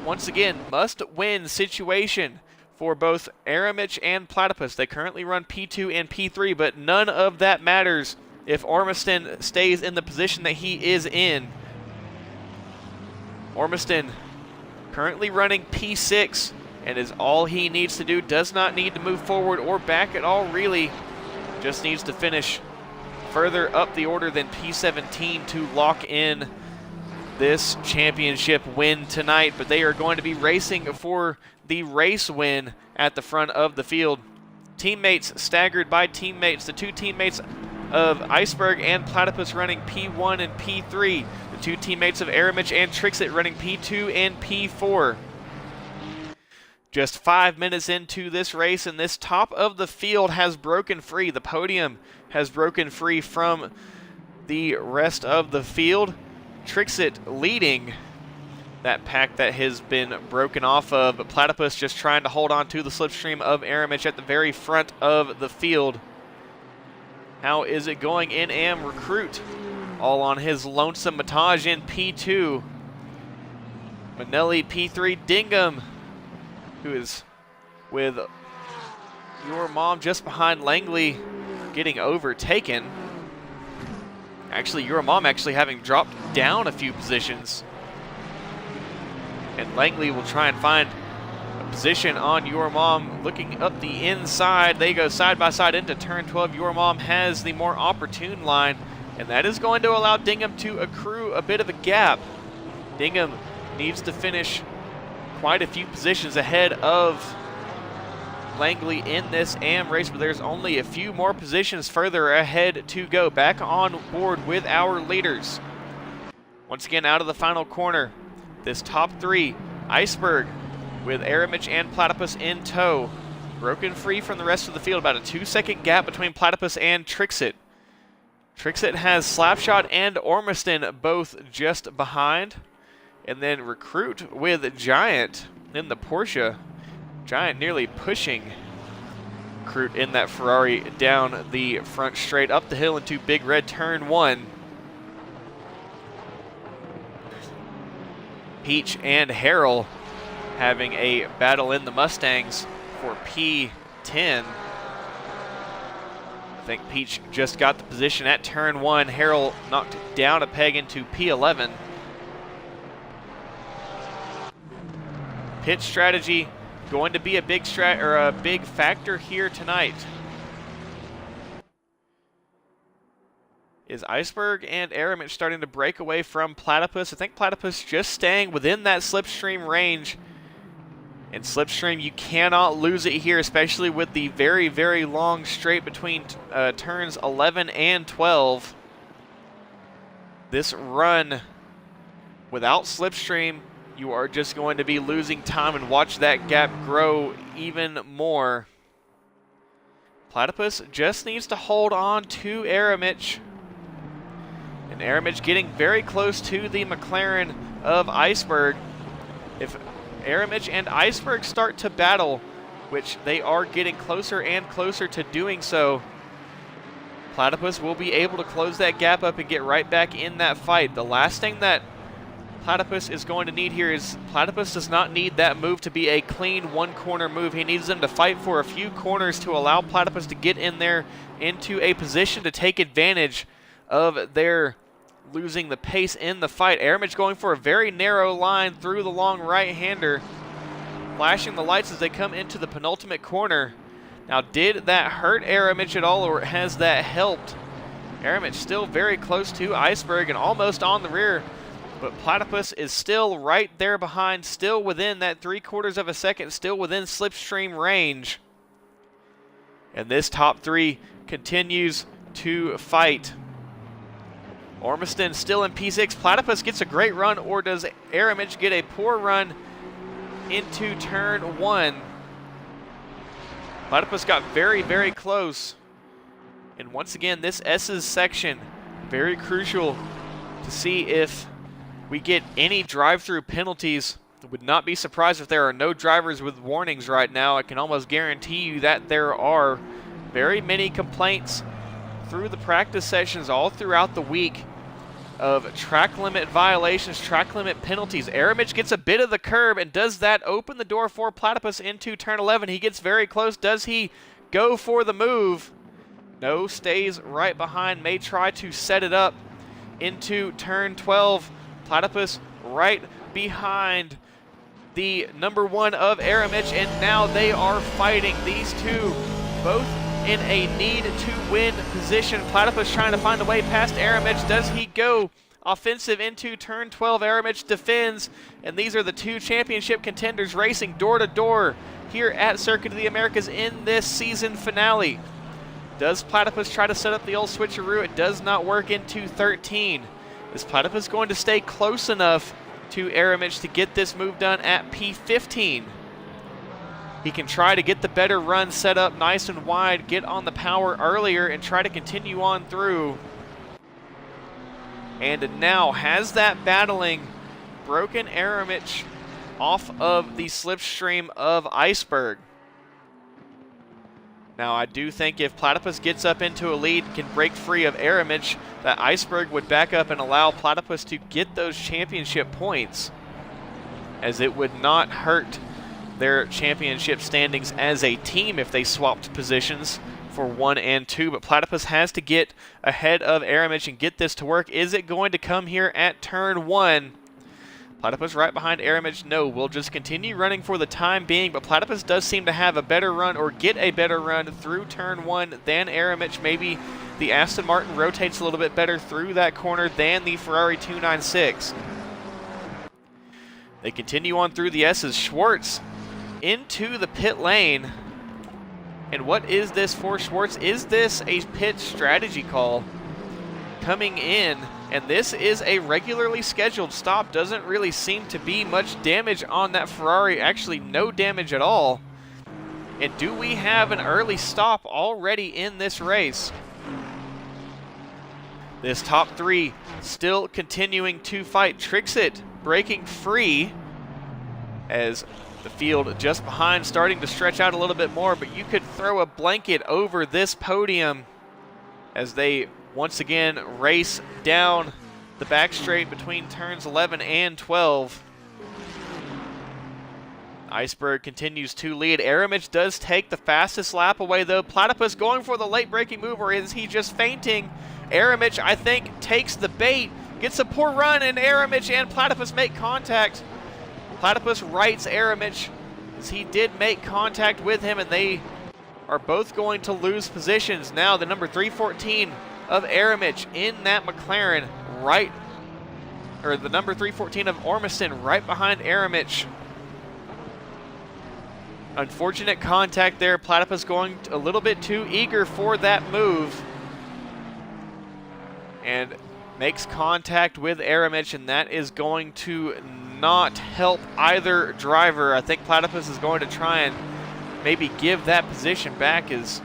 Once again, must-win situation for both Aramich and Platypus. They currently run P2 and P3, but none of that matters if Ormiston stays in the position that he is in. Ormiston currently running P6 and is all he needs to do. Does not need to move forward or back at all, really. Just needs to finish further up the order than P17 to lock in this championship win tonight, but they are going to be racing for the race win at the front of the field. Teammates staggered by teammates. The two teammates of Iceberg and Platypus running P1 and P3. The two teammates of Aramich and Trixit running P2 and P4. Just 5 minutes into this race, and this top of the field has broken free. The podium has broken free from the rest of the field. Trixit leading that pack that has been broken off of, but Platypus just trying to hold on to the slipstream of Aramich at the very front of the field. How is it going in Am? Recruit all on his lonesome Mataj in P2. Manelli P3. Dingham, who is with Your Mom just behind Langley, getting overtaken. Actually, Your Mom actually having dropped down a few positions. And Langley will try and find a position on Your Mom. Looking up the inside, they go side by side into turn 12. Your Mom has the more opportune line, and that is going to allow Dingham to accrue a bit of a gap. Dingham needs to finish quite a few positions ahead of Langley in this Am race, but there's only a few more positions further ahead to go. Back on board with our leaders. Once again, out of the final corner, this top three, Iceberg with Aramich and Platypus in tow. Broken free from the rest of the field, about a 2-second gap between Platypus and Trixit. Trixit has Slapshot and Ormiston both just behind. And then Recruit with Giant in the Porsche. Giant nearly pushing Recruit in that Ferrari down the front straight up the hill into Big Red turn 1. Peach and Harrell having a battle in the Mustangs for P10. I think Peach just got the position at turn 1. Harrell knocked down a peg into P11. Pit strategy going to be a big factor here tonight. Is Iceberg and Aramich starting to break away from Platypus? I think Platypus just staying within that slipstream range. And slipstream, you cannot lose it here, especially with the very, very long straight between turns 11 and 12. This run without slipstream, you are just going to be losing time, and watch that gap grow even more. Platypus just needs to hold on to Aramich. And Aramich getting very close to the McLaren of Iceberg. If Aramich and Iceberg start to battle, which they are getting closer and closer to doing so, Platypus will be able to close that gap up and get right back in that fight. The last thing that Platypus is going to need here is Platypus does not need that move to be a clean one-corner move. He needs them to fight for a few corners to allow Platypus to get in there into a position to take advantage of their losing the pace in the fight. Aramich going for a very narrow line through the long right-hander, flashing the lights as they come into the penultimate corner. Now, did that hurt Aramich at all, or has that helped? Aramich still very close to Iceberg and almost on the rear, but Platypus is still right there behind, still within that 3/4 of a second, still within slipstream range. And this top three continues to fight. Ormiston still in P6. Platypus gets a great run, or does Aramich get a poor run into turn 1? Platypus got very, very close. And once again, this S's section, very crucial to see if we get any drive-through penalties. I would not be surprised if there are no drivers with warnings right now. I can almost guarantee you that there are very many complaints through the practice sessions all throughout the week of track limit violations, track limit penalties. Aramich gets a bit of the curb, and does that open the door for Platypus into turn 11? He gets very close. Does he go for the move? No, stays right behind, may try to set it up into turn 12. Platypus right behind the number 1 of Aramich, and now they are fighting. These two both in a need-to-win position. Platypus trying to find a way past Aramich. Does he go offensive into turn 12. Aramich defends, and these are the two championship contenders racing door to door here at Circuit of the Americas in this season finale. Does Platypus try to set up the old switcheroo? It does not work into 13. Is Platypus going to stay close enough to Aramich to get this move done at P15? He can try to get the better run set up nice and wide, get on the power earlier, and try to continue on through. And now has that battling broken Aramich off of the slipstream of Iceberg. Now I do think if Platypus gets up into a lead and can break free of Aramich, that Iceberg would back up and allow Platypus to get those championship points, as it would not hurt their championship standings as a team if they swapped positions for 1 and 2. But Platypus has to get ahead of Aramich and get this to work. Is it going to come here at turn 1? Platypus right behind Aramich. No, we'll just continue running for the time being, but Platypus does seem to have a better run, or get a better run through turn 1 than Aramich. Maybe the Aston Martin rotates a little bit better through that corner than the Ferrari 296. They continue on through the S's. Schwartz into the pit lane. And what is this for Schwartz? Is this a pit strategy call coming in? And this is a regularly scheduled stop. Doesn't really seem to be much damage on that Ferrari. Actually, no damage at all. And do we have an early stop already in this race? This top 3 still continuing to fight. Trixit breaking free as the field just behind starting to stretch out a little bit more, but you could throw a blanket over this podium as they once again race down the back straight between turns 11 and 12. Iceberg continues to lead. Aramich does take the fastest lap away though. Platypus going for the late braking move, or is he just fainting? Aramich, I think, takes the bait, gets a poor run, and Aramich and Platypus make contact. Platypus rights Aramich as he did make contact with him, and they are both going to lose positions. Now the number 314 of Aramich in that McLaren right, or the number 314 of Ormiston right behind Aramich. Unfortunate contact there. Platypus going a little bit too eager for that move, and makes contact with Aramich, and that is going to not help either driver. I think Platypus is going to try and maybe give that position back as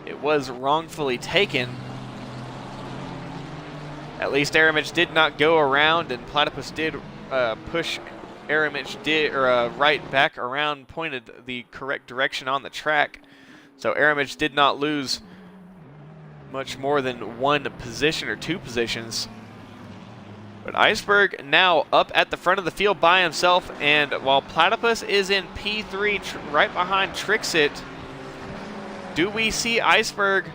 it was wrongfully taken. At least Aramich did not go around, and Platypus did push Aramich right back around, pointed the correct direction on the track. So Aramich did not lose much more than 1 position or 2 positions. But Iceberg now up at the front of the field by himself, and while Platypus is in P3 right behind Trixit, do we see Iceberg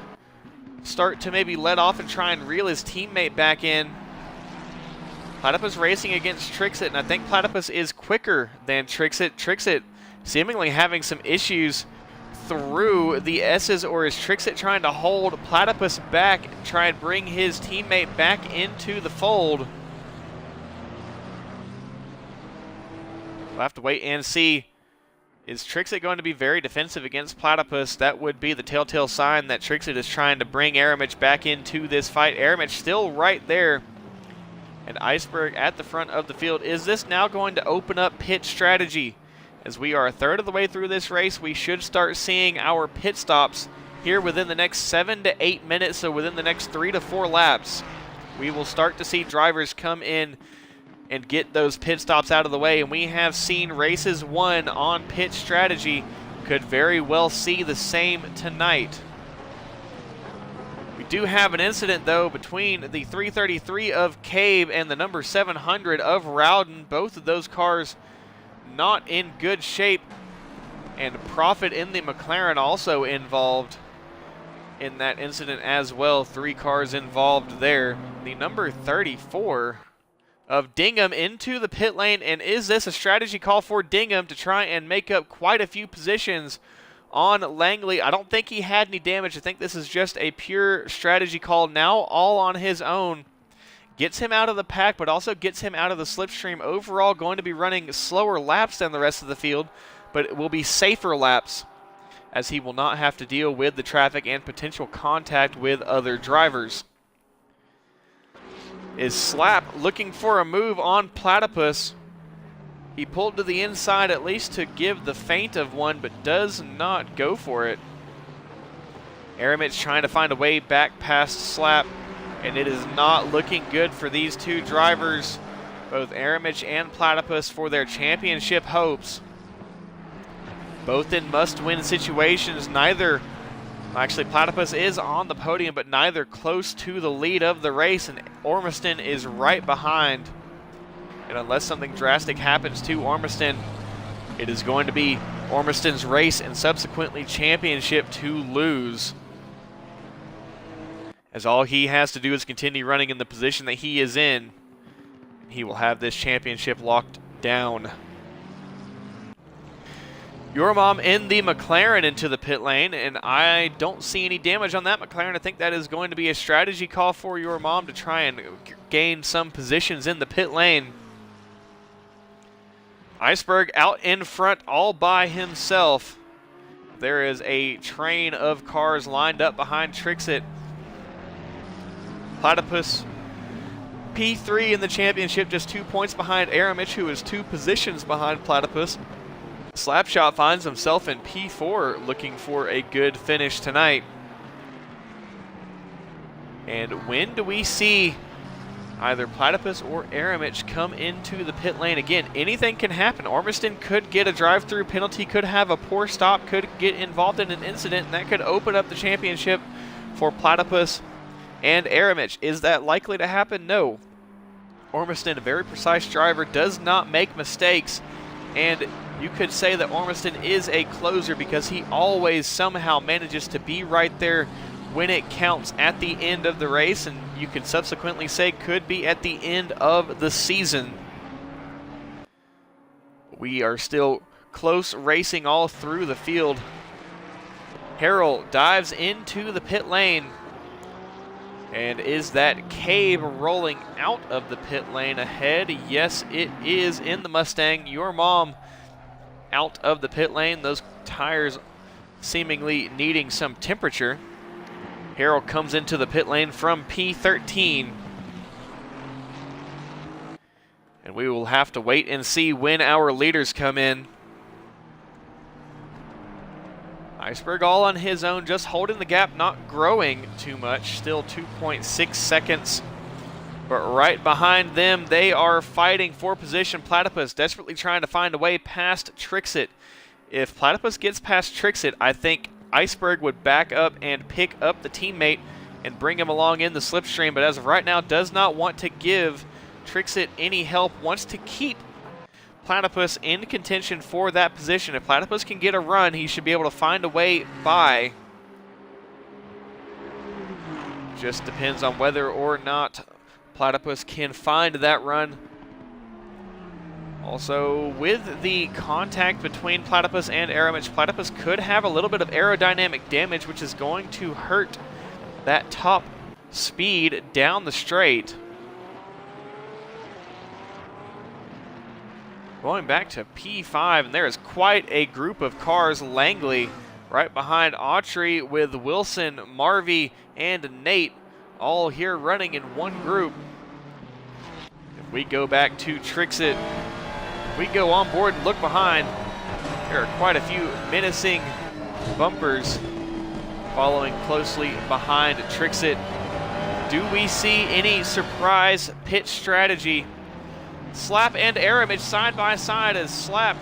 start to maybe let off and try and reel his teammate back in? Platypus racing against Trixit, and I think Platypus is quicker than Trixit. Trixit seemingly having some issues through the S's, or is Trixit trying to hold Platypus back and try and bring his teammate back into the fold? We'll have to wait and see. Is Trixit going to be very defensive against Platypus? That would be the telltale sign that Trixit is trying to bring Aramich back into this fight. Aramich still right there, and Iceberg at the front of the field. Is this now going to open up pit strategy? As we are a third of the way through this race, we should start seeing our pit stops here within the next 7 to 8 minutes, so within the next 3 to 4 laps. We will start to see drivers come in and get those pit stops out of the way, and we have seen races won on pit strategy. Could very well see the same tonight. We do have an incident though between the 333 of Cabe and the number 700 of Rowden. Both of those cars not in good shape, and Profit in the McLaren also involved in that incident as well. 3 cars involved there. The number 34 of Dingham into the pit lane, and is this a strategy call for Dingham to try and make up quite a few positions on Langley? I don't think he had any damage. I think this is just a pure strategy call now, all on his own. gets him out of the pack, but also gets him out of the slipstream. Overall, going to be running slower laps than the rest of the field, but it will be safer laps, as he will not have to deal with the traffic and potential contact with other drivers. Is Slap looking for a move on Platypus? He pulled to the inside at least to give the feint of one, but does not go for it. Aramich trying to find a way back past Slap, and it is not looking good for these two drivers, both Aramich and Platypus, for their championship hopes. Both in must-win situations, neither, actually Platypus is on the podium, but neither close to the lead of the race, and Ormiston is right behind. And unless something drastic happens to Ormiston, it is going to be Ormiston's race and subsequently championship to lose, as all he has to do is continue running in the position that he is in. He will have this championship locked down. Your Mom in the McLaren into the pit lane, and I don't see any damage on that McLaren. I think that is going to be a strategy call for Your Mom to try and gain some positions in the pit lane. Iceberg out in front all by himself. There is a train of cars lined up behind Trixit. Platypus P3 in the championship, just 2 points behind Aramich, who is 2 positions behind Platypus. Slapshot finds himself in P4, looking for a good finish tonight. And when do we see either Platypus or Aramich come into the pit lane? Again, anything can happen. Ormiston could get a drive-through penalty, could have a poor stop, could get involved in an incident, and that could open up the championship for Platypus and Aramich. Is that likely to happen? No. Ormiston, a very precise driver, does not make mistakes, and you could say that Ormiston is a closer because he always somehow manages to be right there when it counts at the end of the race, and you can subsequently say could be at the end of the season. We are still close racing all through the field. Harrell dives into the pit lane. And is that Cave rolling out of the pit lane ahead? Yes, it is in the Mustang. Your Mom out of the pit lane. Those tires seemingly needing some temperature. Harrell comes into the pit lane from P13. And we will have to wait and see when our leaders come in. Iceberg all on his own, just holding the gap, not growing too much. Still 2.6 seconds. But right behind them, they are fighting for position. Platypus desperately trying to find a way past Trixit. If Platypus gets past Trixit, I think Iceberg would back up and pick up the teammate and bring him along in the slipstream. But as of right now, does not want to give Trixit any help, wants to keep Platypus in contention for that position. If Platypus can get a run, he should be able to find a way by. Just depends on whether or not Platypus can find that run. Also, with the contact between Platypus and Aramich, Platypus could have a little bit of aerodynamic damage, which is going to hurt that top speed down the straight. Going back to P5, and there is quite a group of cars. Langley right behind Autry with Wilson, Marvy, and Nate all here running in one group. If we go back to Trixit, if we go on board and look behind, there are quite a few menacing bumpers following closely behind Trixit. Do we see any surprise pit strategy? Slap and Aramich side by side, as Slap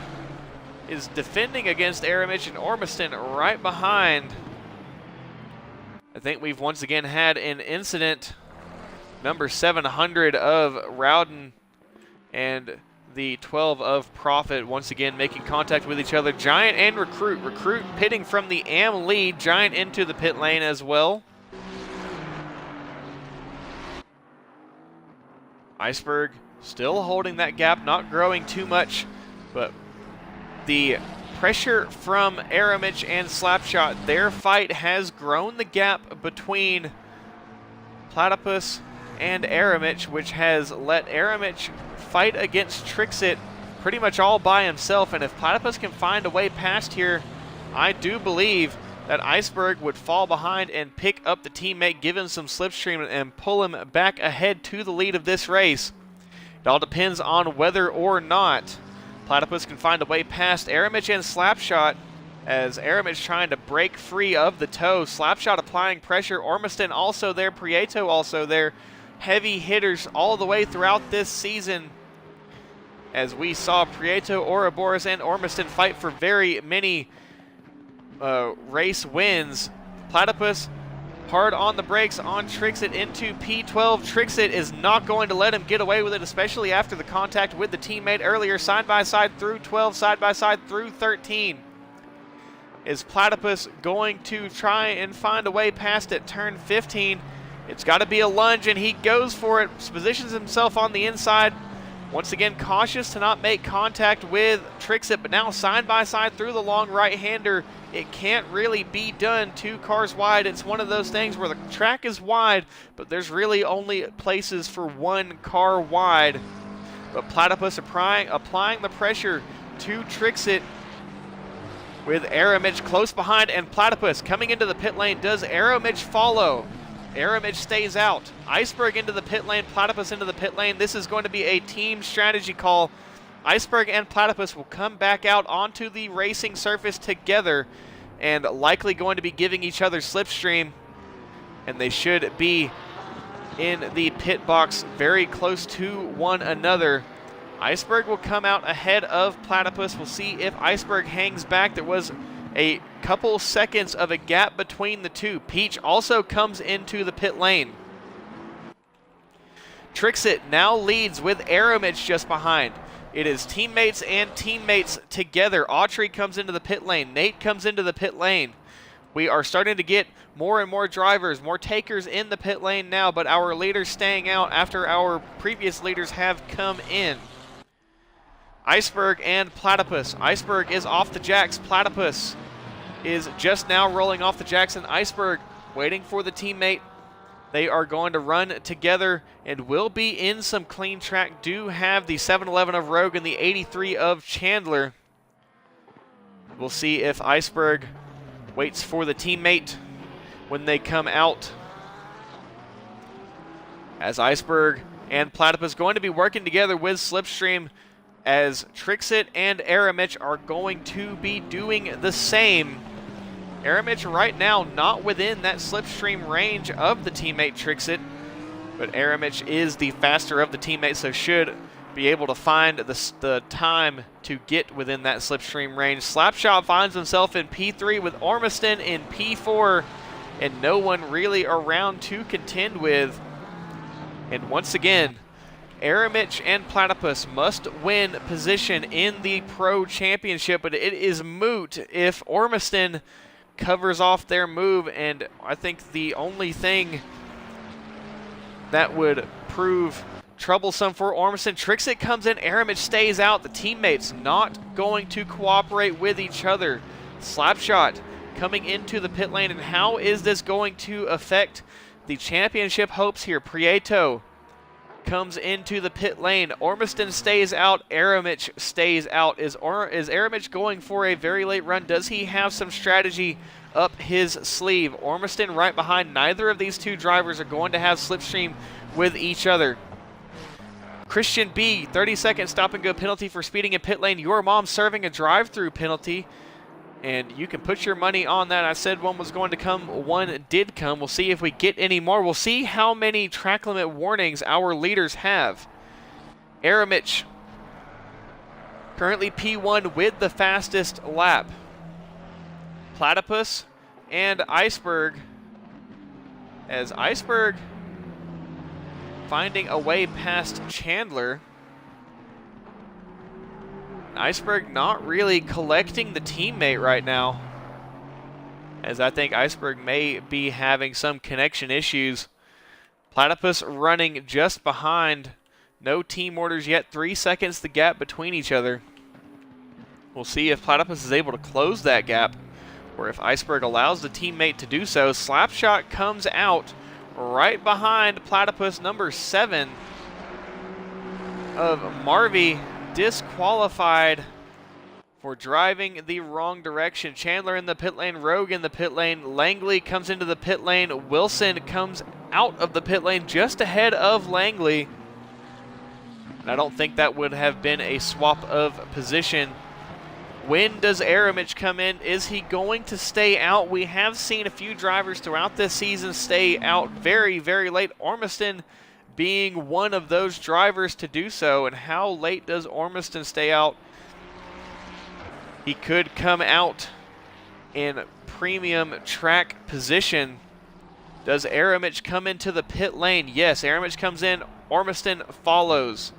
is defending against Aramich and Ormiston right behind. I think we've once again had an incident. Number 700 of Rowden and the 12 of Profit once again making contact with each other. Giant and Recruit. Recruit pitting from the AM lead. Giant into the pit lane as well. Iceberg still holding that gap, not growing too much, but the pressure from Aramich and Slapshot, their fight has grown the gap between Platypus and Aramich, which has let Aramich fight against Trixit pretty much all by himself. And if Platypus can find a way past here, I do believe that Iceberg would fall behind and pick up the teammate, give him some slipstream, and pull him back ahead to the lead of this race. It all depends on whether or not Platypus can find a way past Aramich and Slapshot, as Aramich trying to break free of the tow. Slapshot applying pressure. Ormiston also there. Prieto also there. Heavy hitters all the way throughout this season, as we saw Prieto, Ouroboros, and Ormiston fight for very many race wins. Platypus hard on the brakes on Trixit into P12. Trixit is not going to let him get away with it, especially after the contact with the teammate earlier. Side by side through 12, side by side through 13. Is Platypus going to try and find a way past it? Turn 15. It's got to be a lunge, and he goes for it. Positions himself on the inside. Once again, cautious to not make contact with Trixit, but now side by side through the long right-hander. It can't really be done 2 cars wide. It's one of those things where the track is wide, but there's really only places for 1 car wide. But Platypus applying the pressure to Trixit, with Aramich close behind, and Platypus coming into the pit lane. Does Aramich follow? Aramich stays out. Iceberg into the pit lane, Platypus into the pit lane. This is going to be a team strategy call. Iceberg and Platypus will come back out onto the racing surface together, and likely going to be giving each other slipstream. And they should be in the pit box very close to one another. Iceberg will come out ahead of Platypus. We'll see if Iceberg hangs back. There was a couple seconds of a gap between the two. Peach also comes into the pit lane. Trixit now leads with Aramich just behind. It is teammates and teammates together. Autry comes into the pit lane. Nate comes into the pit lane. We are starting to get more and more drivers, more takers in the pit lane now, but our leaders staying out after our previous leaders have come in. Iceberg and Platypus. Iceberg is off the jacks. Platypus is just now rolling off the jacks, and Iceberg waiting for the teammate. They are going to run together and will be in some clean track. Do have the 711 of Rogue and the 83 of Chandler. We'll see if Iceberg waits for the teammate when they come out, as Iceberg and Platypus going to be working together with Slipstream, as Trixit and Aramich are going to be doing the same. Aramich right now not within that slipstream range of the teammate Trixit, but Aramich is the faster of the teammates, so should be able to find the time to get within that slipstream range. Slapshot finds himself in P3 with Ormiston in P4, and no one really around to contend with. And once again, Aramich and Platypus must win position in the Pro Championship, but it is moot if Ormiston covers off their move, and I think the only thing that would prove troublesome for Ormiston, Trixit comes in, Aramich stays out. The teammates not going to cooperate with each other. Slapshot coming into the pit lane, and how is this going to affect the championship hopes here? Prieto comes into the pit lane. Ormiston stays out. Aramich stays out. Is Aramich going for a very late run? Does he have some strategy up his sleeve? Ormiston right behind. Neither of these two drivers are going to have slipstream with each other. Christian B, 30-second stop-and-go penalty for speeding in pit lane. Your mom serving a drive-through penalty, and you can put your money on that. I said one was going to come. One did come. We'll see if we get any more. We'll see how many track limit warnings our leaders have. Aramich currently P1 with the fastest lap. Platypus and Iceberg, as Iceberg finding a way past Chandler. Iceberg not really collecting the teammate right now, as I think Iceberg may be having some connection issues. Platypus running just behind. No team orders yet. 3 seconds the gap between each other. We'll see if Platypus is able to close that gap, or if Iceberg allows the teammate to do so. Slapshot comes out. right behind Platypus number 7 of Marvy, disqualified for driving the wrong direction. Chandler in the pit lane, Rogue in the pit lane, Langley comes into the pit lane, Wilson comes out of the pit lane just ahead of Langley. And I don't think that would have been a swap of position. When does Aramich come in? Is he going to stay out? We have seen a few drivers throughout this season stay out very, very late. Ormiston being one of those drivers to do so. And how late does Ormiston stay out? He could come out in premium track position. Does Aramich come into the pit lane? Yes, Aramich comes in, Ormiston follows.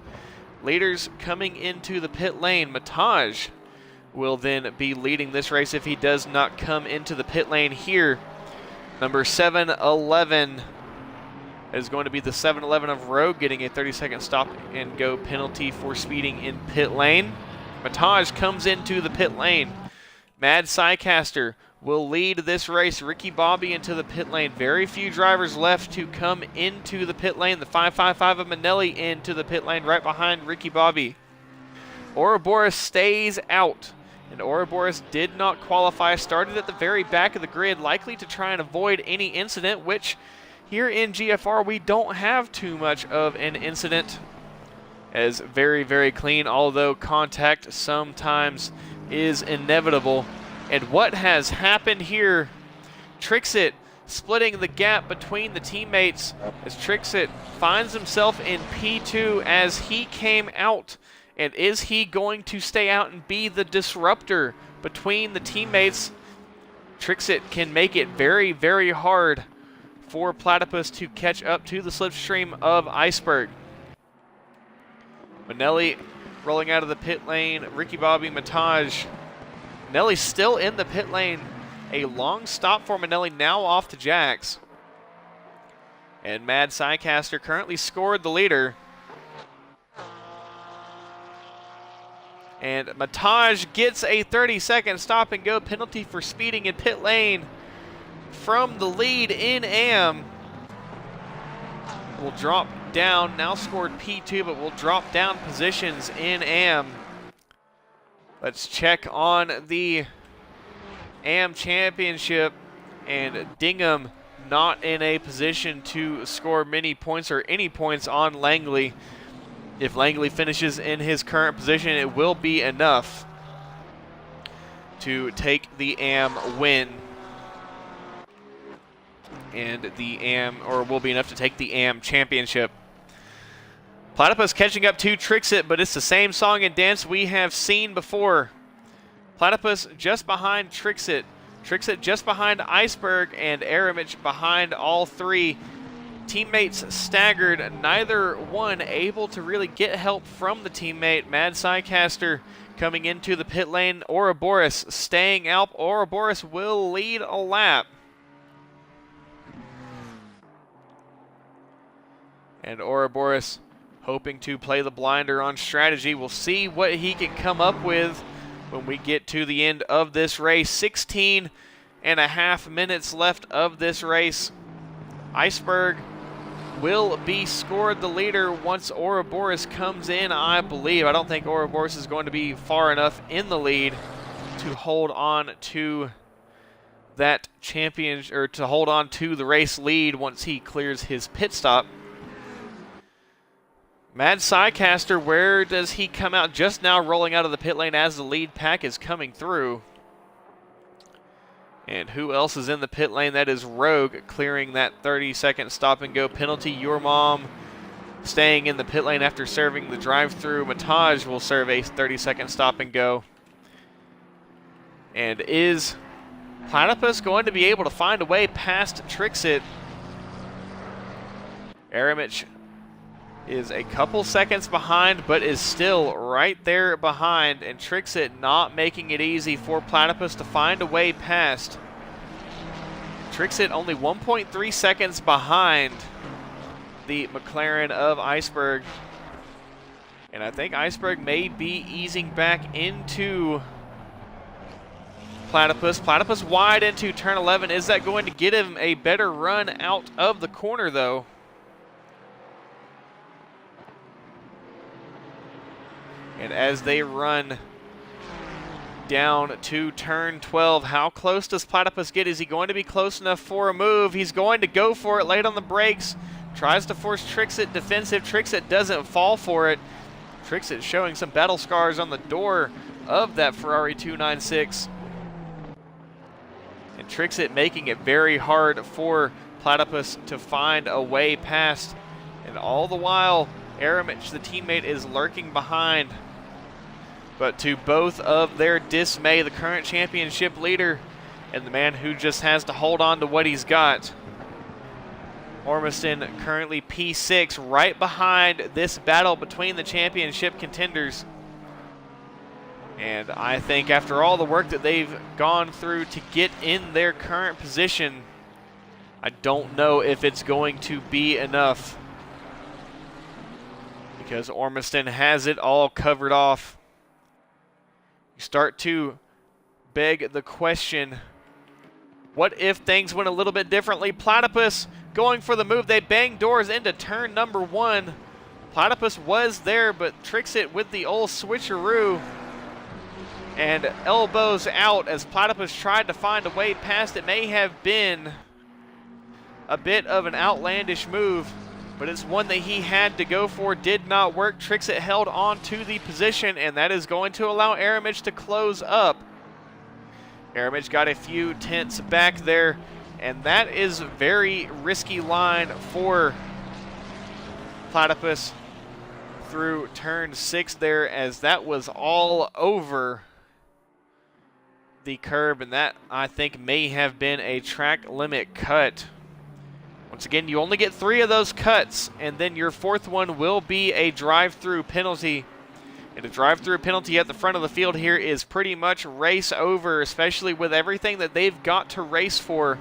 Leaders coming into the pit lane. Mataj will then be leading this race if he does not come into the pit lane here. Number 711 is going to be the 711 of Rogue, getting a 30-second stop and go penalty for speeding in pit lane. Mataj comes into the pit lane. Mad Psycaster will lead this race. Ricky Bobby into the pit lane. Very few drivers left to come into the pit lane. The 555 of Manelli into the pit lane right behind Ricky Bobby. Ouroboros stays out. And Ouroboros did not qualify. Started at the very back of the grid, likely to try and avoid any incident, which here in GFR we don't have too much of an incident. As very, very clean, although contact sometimes is inevitable. And what has happened here? Trixit splitting the gap between the teammates as Trixit finds himself in P2 as he came out. And is he going to stay out and be the disruptor between the teammates? Trixit can make it very, very hard for Platypus to catch up to the slipstream of Iceberg. Manelli rolling out of the pit lane. Ricky Bobby, Mataj. Manelli still in the pit lane. A long stop for Manelli, now off to Jax. And Mad Psycaster currently scored the leader. And Mataj gets a 30-second stop and go penalty for speeding in pit lane from the lead in AM. Will drop down, now scored P2, but will drop down positions in AM. Let's check on the AM Championship, and Dingham not in a position to score many points or any points on Langley. If Langley finishes in his current position, it will be enough to take the AM win. And the AM, or will be enough to take the AM Championship. Platypus catching up to Trixit, but it's the same song and dance we have seen before. Platypus just behind Trixit. Trixit just behind Iceberg, and Aramich behind all three. Teammates staggered, neither one able to really get help from the teammate. Mad Psycaster coming into the pit lane. Ouroboros staying out. Ouroboros will lead a lap. And Ouroboros hoping to play the blinder on strategy. We'll see what he can come up with when we get to the end of this race. 16.5 minutes left of this race. Iceberg will be scored the leader once Ouroboros comes in, I believe. I don't think Ouroboros is going to be far enough in the lead to hold on to that champion, or to hold on to the race lead once he clears his pit stop. Mad Psycaster, where does he come out? Just now rolling out of the pit lane as the lead pack is coming through. And who else is in the pit lane? That is Rogue, clearing that 30-second stop-and-go penalty. Your Mom staying in the pit lane after serving the drive-through. Mataj will serve a 30-second stop-and-go. And is Platypus going to be able to find a way past Trixit? Aramich is a couple seconds behind, but is still right there behind, and Trixit not making it easy for Platypus to find a way past. Trixit only 1.3 seconds behind the McLaren of Iceberg. And I think Iceberg may be easing back into Platypus. Platypus wide into turn 11. Is that going to get him a better run out of the corner, though? And as they run down to turn 12, how close does Platypus get? Is he going to be close enough for a move? He's going to go for it late on the brakes. Tries to force Trixit defensive. Trixit doesn't fall for it. Trixit showing some battle scars on the door of that Ferrari 296. And Trixit making it very hard for Platypus to find a way past. And all the while, Aramich, the teammate, is lurking behind. But to both of their dismay, the current championship leader and the man who just has to hold on to what he's got, Ormiston currently P6, right behind this battle between the championship contenders. And I think after all the work that they've gone through to get in their current position, I don't know if it's going to be enough, because Ormiston has it all covered off. You start to beg the question, what if things went a little bit differently? Platypus going for the move. They bang doors into turn number 1. Platypus was there, but Trixit with the old switcheroo and elbows out as Platypus tried to find a way past. It may have been a bit of an outlandish move, but it's one that he had to go for. Did not work. Trixit held on to the position, and that is going to allow Aramich to close up. Aramich got a few tenths back there, and that is a very risky line for Platypus through turn 6 there, as that was all over the curb, and that, I think, may have been a track limit cut. Once again, you only get 3 of those cuts, and then your 4th one will be a drive-through penalty. And a drive-through penalty at the front of the field here is pretty much race over, especially with everything that they've got to race for.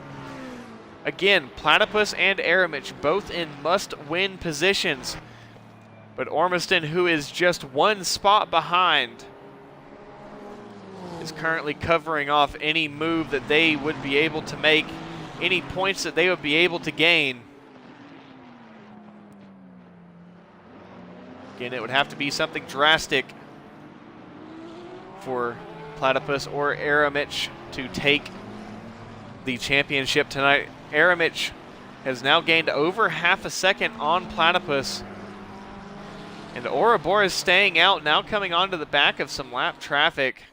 Again, Platypus and Aramich both in must-win positions. But Ormiston, who is just 1 spot behind, is currently covering off any move that they would be able to make, any points that they would be able to gain. Again, it would have to be something drastic for Platypus or Aramich to take the championship tonight. Aramich has now gained over half a second on Platypus. And Ouroboros staying out, now coming onto the back of some lap traffic.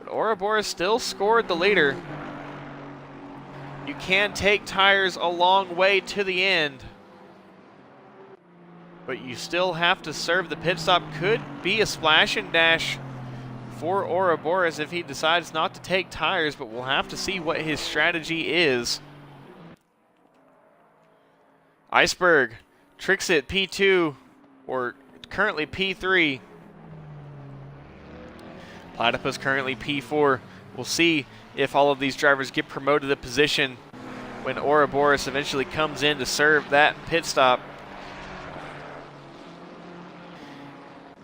But Ouroboros still scored the leader. You can take tires a long way to the end, but you still have to serve the pit stop. Could be a splash and dash for Ouroboros if he decides not to take tires, but we'll have to see what his strategy is. Iceberg, Trixit P2, or currently P3. Platypus currently P4. We'll see if all of these drivers get promoted to position when Ouroboros eventually comes in to serve that pit stop.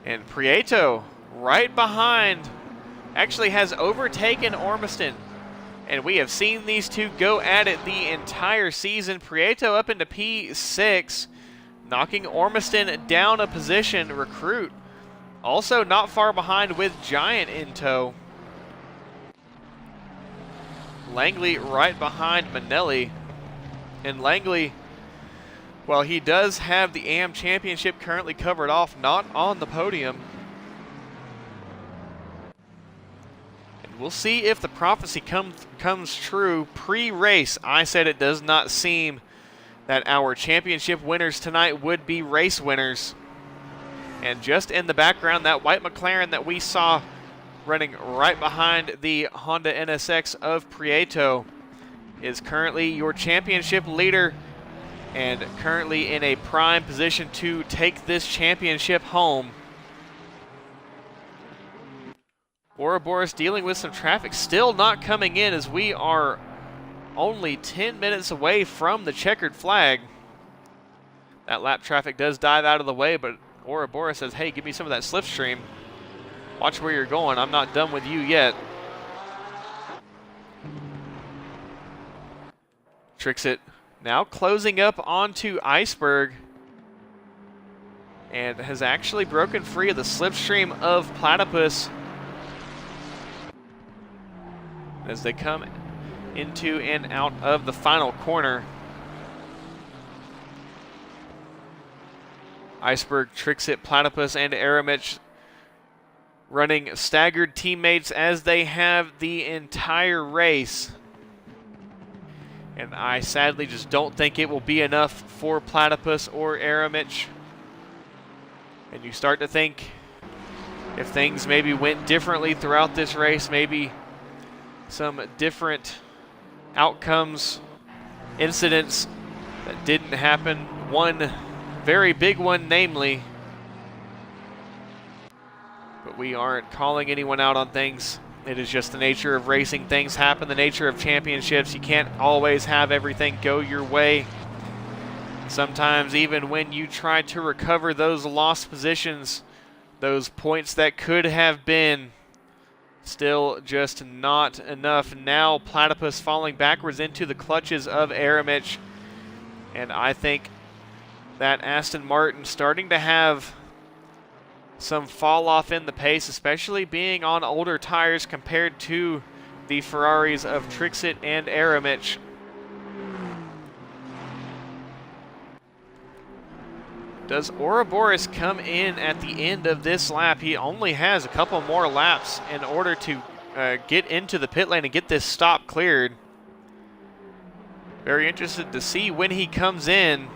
And Prieto right behind actually has overtaken Ormiston. And we have seen these two go at it the entire season. Prieto up into P6, knocking Ormiston down a position. Recruit also not far behind with Giant in tow. Langley right behind Manelli. And Langley, while he does have the AM Championship currently covered off, not on the podium. And we'll see if the prophecy comes true. Pre-race, I said it does not seem that our championship winners tonight would be race winners. And just in the background, that white McLaren that we saw running right behind the Honda NSX of Prieto is currently your championship leader and currently in a prime position to take this championship home. Ouroboros dealing with some traffic, still not coming in as we are only 10 minutes away from the checkered flag. That lap traffic does dive out of the way, but Ouroboros says, hey, give me some of that slipstream. Watch where you're going. I'm not done with you yet. Trixit now closing up onto Iceberg and has actually broken free of the slipstream of Platypus as they come into and out of the final corner. Iceberg, Trixit, Platypus, and Aramich running staggered teammates as they have the entire race. And I sadly just don't think it will be enough for Platypus or Aramich. And you start to think if things maybe went differently throughout this race, maybe some different outcomes, incidents that didn't happen. One very big one, namely. But we aren't calling anyone out on things. It is just the nature of racing. Things happen, the nature of championships. You can't always have everything go your way. Sometimes even when you try to recover those lost positions, those points that could have been, still just not enough. Now Platypus falling backwards into the clutches of Aramich. And I think that Aston Martin starting to have some fall off in the pace, especially being on older tires compared to the Ferraris of Trixit and Aramich. Does Ouroboros come in at the end of this lap? He only has a couple more laps in order to get into the pit lane and get this stop cleared. Very interested to see when he comes in.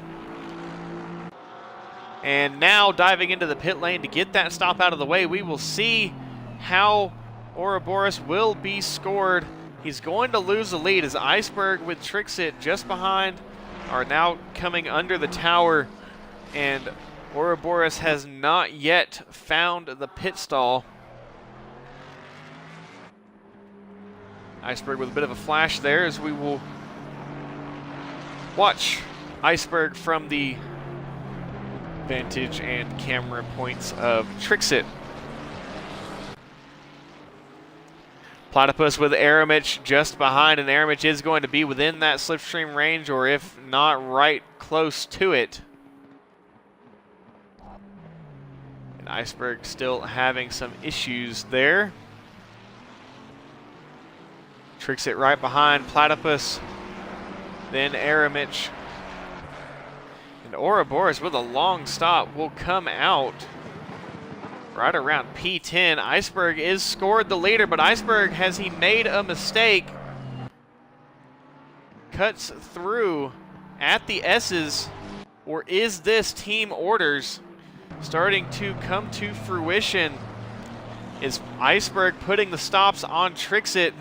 And now diving into the pit lane to get that stop out of the way. We will see how Ouroboros will be scored. He's going to lose the lead as Iceberg with Trixit just behind are now coming under the tower. And Ouroboros has not yet found the pit stall. Iceberg with a bit of a flash there as we will watch Iceberg from the vantage and camera points of Trixit. Platypus with Aramich just behind, and Aramich is going to be within that slipstream range, or if not, right close to it. And Iceberg still having some issues there. Trixit right behind Platypus, then Aramich. And Ouroboros with a long stop will come out right around P10. Iceberg is scored the leader, but Iceberg, has he made a mistake? Cuts through at the S's, or is this team orders starting to come to fruition? Is Iceberg putting the stops on Trixit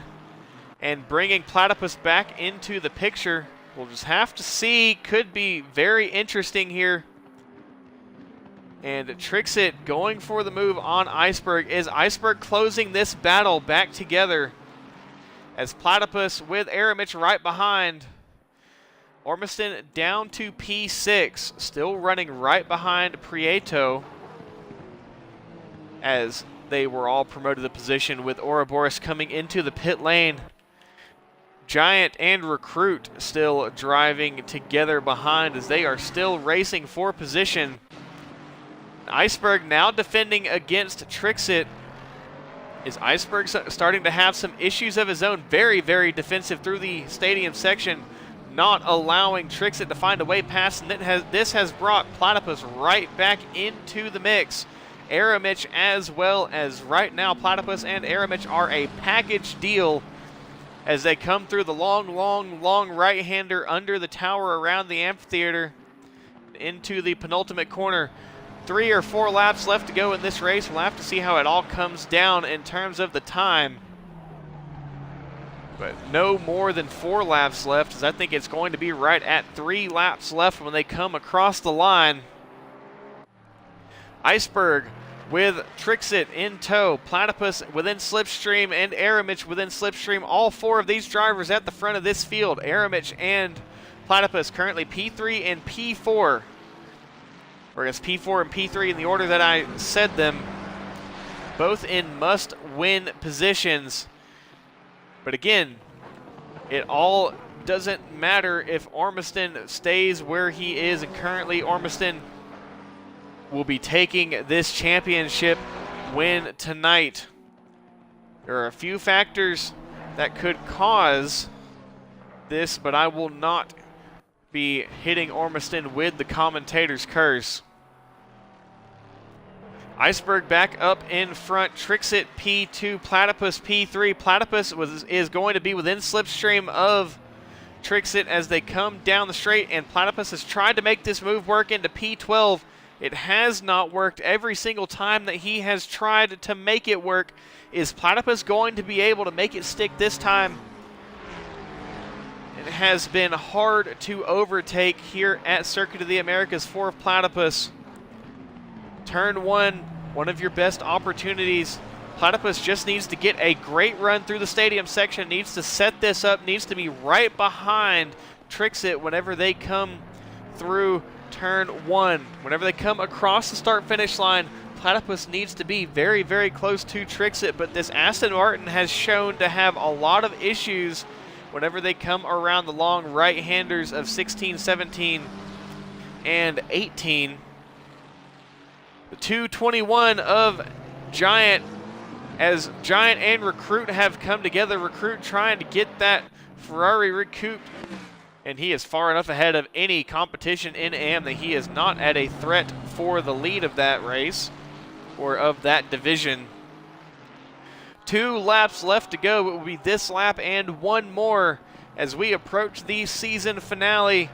and bringing Platypus back into the picture? We'll just have to see. Could be very interesting here. And Trixit going for the move on Iceberg. Is Iceberg closing this battle back together as Platypus with Aramich right behind? Ormiston down to P6, still running right behind Prieto as they were all promoted to position, with Ouroboros coming into the pit lane. Giant and Recruit still driving together behind as they are still racing for position. Iceberg now defending against Trixit. Is Iceberg starting to have some issues of his own? Very, very defensive through the stadium section, not allowing Trixit to find a way past, and this has brought Platypus right back into the mix. Aramich as well, as right now Platypus and Aramich are a package deal as they come through the long right-hander under the tower around the amphitheater into the penultimate corner. 3 or 4 laps left to go in this race. We'll have to see how it all comes down in terms of the time. But no more than 4 laps left, as I think it's going to be right at 3 laps left when they come across the line. Iceberg with Trixit in tow, Platypus within slipstream, and Aramich within slipstream. All 4 of these drivers at the front of this field. Aramich and Platypus currently P3 and P4. Or I guess P4 and P3 in the order that I said them. Both in must-win positions. But again, it all doesn't matter if Ormiston stays where he is, and currently Ormiston will be taking this championship win tonight. There are a few factors that could cause this, but I will not be hitting Ormiston with the commentator's curse. Iceberg back up in front, Trixit P2, Platypus P3. Platypus is going to be within slipstream of Trixit as they come down the straight, and Platypus has tried to make this move work into P12. It has not worked every single time that he has tried to make it work. Is Platypus going to be able to make it stick this time? It has been hard to overtake here at Circuit of the Americas for Platypus. Turn one of your best opportunities. Platypus just needs to get a great run through the stadium section, needs to set this up, needs to be right behind Trixit whenever they come through turn one. Whenever they come across the start-finish line, Platypus needs to be very, very close to Trixit, but this Aston Martin has shown to have a lot of issues whenever they come around the long right-handers of 16, 17, and 18. The 221 of Giant, as Giant and Recruit have come together. Recruit trying to get that Ferrari recouped, and he is far enough ahead of any competition in AM that he is not at a threat for the lead of that race or of that division. 2 laps left to go. It will be this lap and one more as we approach the season finale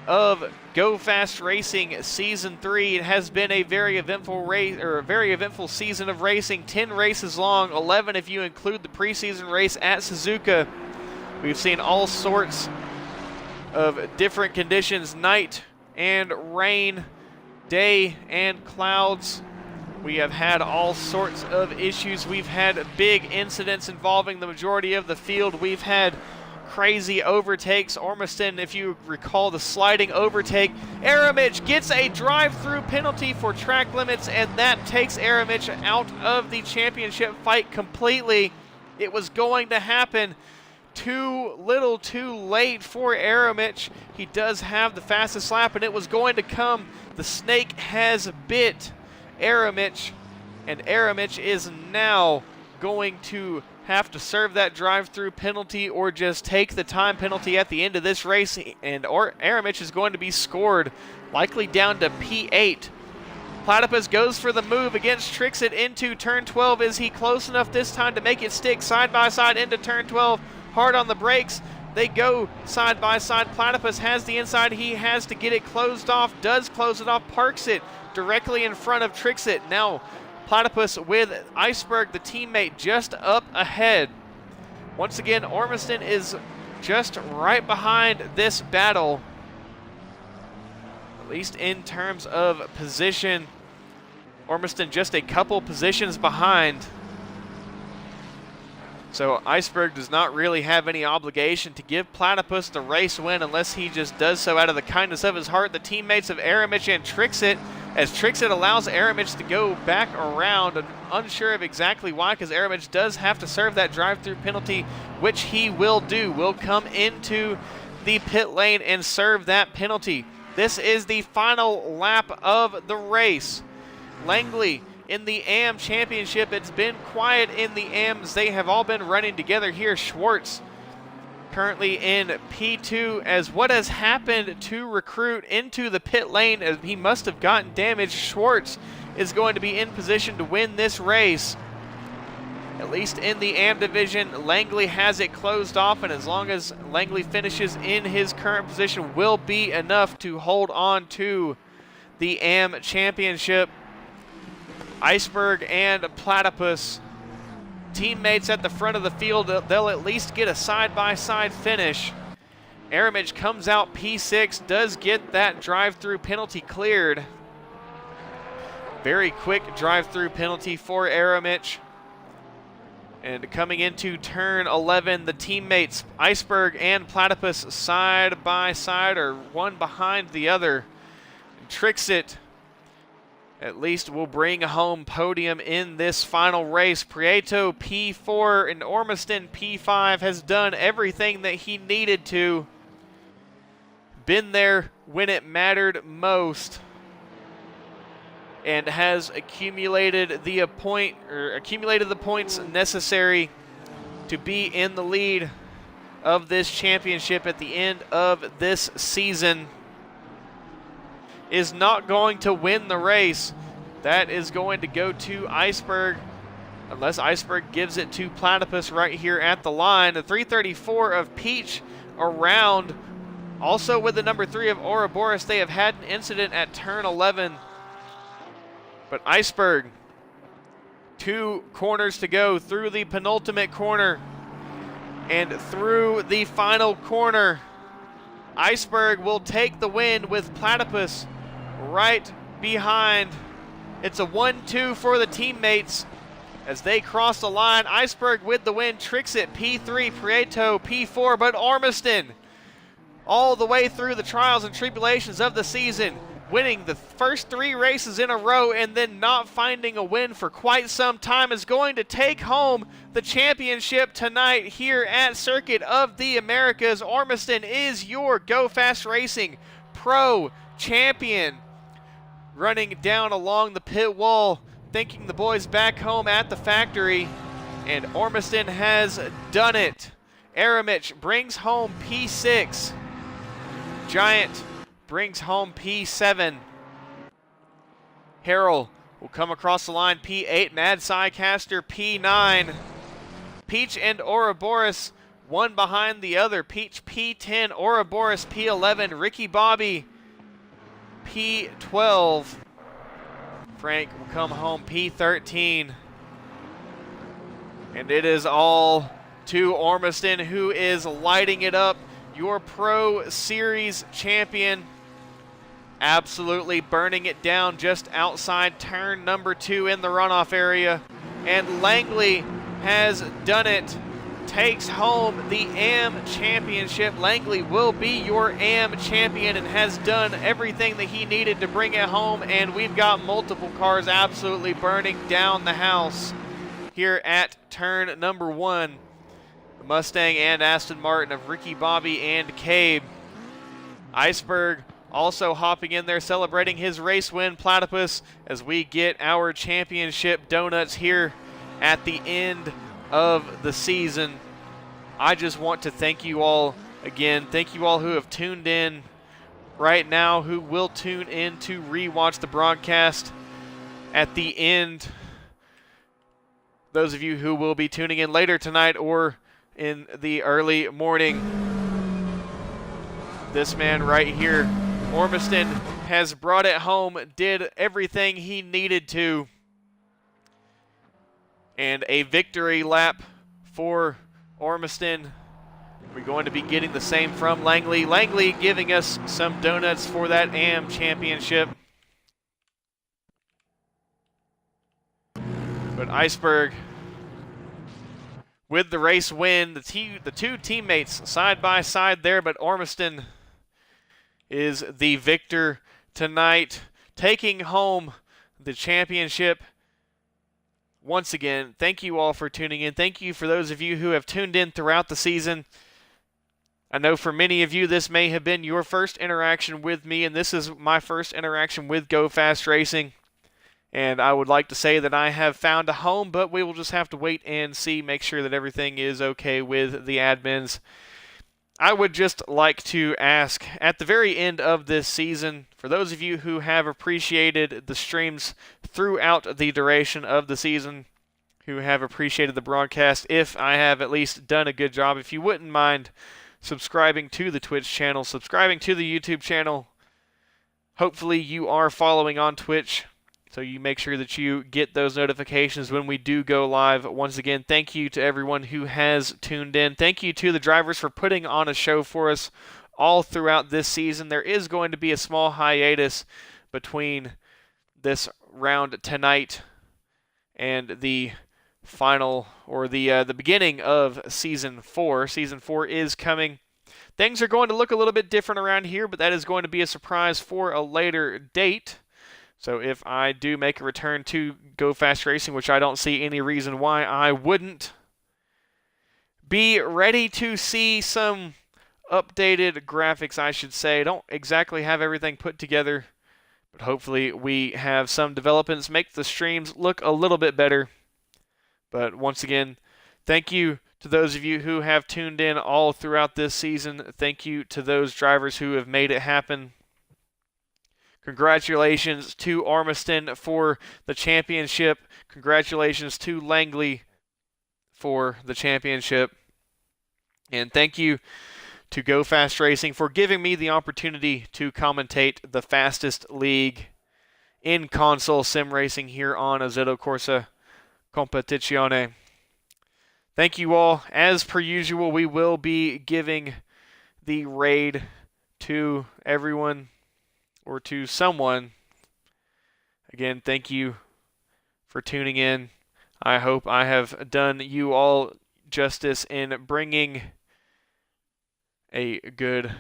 of GoFAST Racing Season 3. It has been a very eventful race, or a very eventful season of racing. 10 races long, 11 if you include the preseason race at Suzuka. We've seen all sorts of different conditions, night and rain, day and clouds. We have had all sorts of issues. We've had big incidents involving the majority of the field. We've had crazy overtakes. Ormiston, if you recall the sliding overtake, Aramich gets a drive-through penalty for track limits, and that takes Aramich out of the championship fight completely. It was going to happen too little too late for Aramich. He does have the fastest lap, and it was going to come. The snake has bit Aramich, and Aramich is now going to have to serve that drive-through penalty or just take the time penalty at the end of this race, and Aramich is going to be scored, likely down to P8. Platypus goes for the move against Trixit into turn 12. Is he close enough this time to make it stick side by side into turn 12? Hard on the brakes. They go side by side. Platypus has the inside. He has to get it closed off. Does close it off. Parks it directly in front of Trixit. Now Platypus with Iceberg, the teammate, just up ahead. Once again, Ormiston is just right behind this battle, at least in terms of position. Ormiston just a couple positions behind. So Iceberg does not really have any obligation to give Platypus the race win unless he just does so out of the kindness of his heart. The teammates of Aramich and Trixit, as Trixit allows Aramich to go back around, and unsure of exactly why, because Aramich does have to serve that drive-through penalty, which he will do. Will come into the pit lane and serve that penalty. This is the final lap of the race. Langley in the AM Championship. It's been quiet in the AMs. They have all been running together here. Schwartz currently in P2, as what has happened to Recruit into the pit lane, as he must have gotten damaged. Schwartz is going to be in position to win this race, at least in the AM division. Langley has it closed off, and as long as Langley finishes in his current position, will be enough to hold on to the AM Championship. Iceberg and Platypus, teammates at the front of the field. They'll at least get a side-by-side finish. Aramich comes out P6, does get that drive-through penalty cleared. Very quick drive-through penalty for Aramich. And coming into turn 11, the teammates Iceberg and Platypus side by side, or one behind the other. Trixit at least will bring home podium in this final race. Prieto P4 and Ormiston P5 has done everything that he needed to. been there when it mattered most, and has accumulated the points necessary to be in the lead of this championship at the end of this season, is not going to win the race. That is going to go to Iceberg, unless Iceberg gives it to Platypus right here at the line. The 334 of Peach around, also with the number 3 of Ouroboros. They have had an incident at turn 11. But Iceberg, 2 corners to go through the penultimate corner and through the final corner. Iceberg will take the win with Platypus right behind. It's a 1-2 for the teammates as they cross the line. Iceberg with the win, Trixit P3, Prieto P4, but Ormiston all the way through the trials and tribulations of the season, winning the first 3 races in a row and then not finding a win for quite some time, is going to take home the championship tonight here at Circuit of the Americas. Ormiston is your GoFast Racing Pro Champion, running down along the pit wall, thanking the boys back home at the factory, and Ormiston has done it. Aramich brings home P6. Giant brings home P7. Harrell will come across the line, P8. Mad Psycaster, P9. Peach and Ouroboros, one behind the other. Peach, P10. Ouroboros, P11. Ricky Bobby, P12. Frank will come home, P13. And it is all to Ormiston, who is lighting it up. Your Pro Series champion, absolutely burning it down just outside turn number 2 in the runoff area. And Langley has done it, takes home the AM championship. Langley will be your AM champion and has done everything that he needed to bring it home. And we've got multiple cars absolutely burning down the house here at turn number 1. The Mustang and Aston Martin of Ricky Bobby and Cabe. Iceberg also hopping in there, celebrating his race win, Platypus, as we get our championship donuts here at the end of the season. I just want to thank you all again. Thank you all who have tuned in right now, who will tune in to rewatch the broadcast at the end. Those of you who will be tuning in later tonight or in the early morning. This man right here, Ormiston, has brought it home, did everything he needed to. And a victory lap for Ormiston. We're going to be getting the same from Langley. Langley giving us some donuts for that AM championship. But Iceberg with the race win, the 2 teammates side by side there, but Ormiston is the victor tonight, taking home the championship. Once again, thank you all for tuning in. Thank you for those of you who have tuned in throughout the season. I know for many of you this may have been your first interaction with me, and this is my first interaction with GoFast Racing. And I would like to say that I have found a home, but we will just have to wait and see, make sure that everything is okay with the admins. I would just like to ask, at the very end of this season, for those of you who have appreciated the streams throughout the duration of the season, who have appreciated the broadcast, if I have at least done a good job, if you wouldn't mind subscribing to the Twitch channel, subscribing to the YouTube channel. Hopefully you are following on Twitch, so you make sure that you get those notifications when we do go live. Once again, thank you to everyone who has tuned in. Thank you to the drivers for putting on a show for us all throughout this season. There is going to be a small hiatus between this round tonight and the final, or the beginning of Season 4. Season 4 is coming. Things are going to look a little bit different around here, but that is going to be a surprise for a later date. So if I do make a return to GoFast Racing, which I don't see any reason why I wouldn't, be ready to see some updated graphics, I should say. Don't exactly have everything put together, but hopefully we have some developments, make the streams look a little bit better. But once again, thank you to those of you who have tuned in all throughout this season. Thank you to those drivers who have made it happen. Congratulations to Ormiston for the championship. Congratulations to Langley for the championship. And thank you to GoFAST Racing for giving me the opportunity to commentate the fastest league in console sim racing here on Assetto Corsa Competizione. Thank you all. As per usual, we will be giving the raid to everyone or to someone. Again, thank you for tuning in. I hope I have done you all justice in bringing a good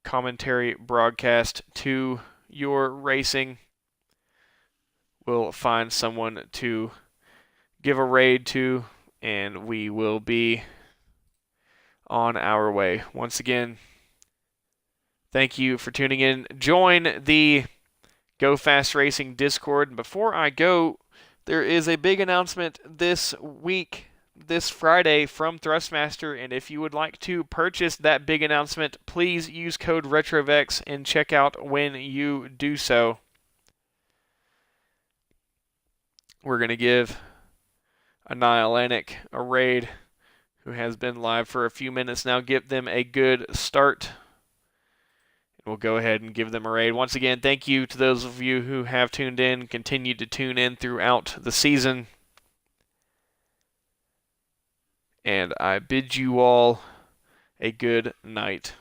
commentary broadcast to your racing. We'll find someone to give a raid to, and we will be on our way. Once again, thank you for tuning in. Join the GoFAST Racing Discord. And before I go, there is a big announcement this week, this Friday, from Thrustmaster, and if you would like to purchase that big announcement, please use code RETROVEX and check out when you do so. We're going to give Annihilanic a raid, who has been live for a few minutes now. Give them a good start. We'll go ahead and give them a raid. Once again, thank you to those of you who have tuned in, continued to tune in throughout the season. And I bid you all a good night.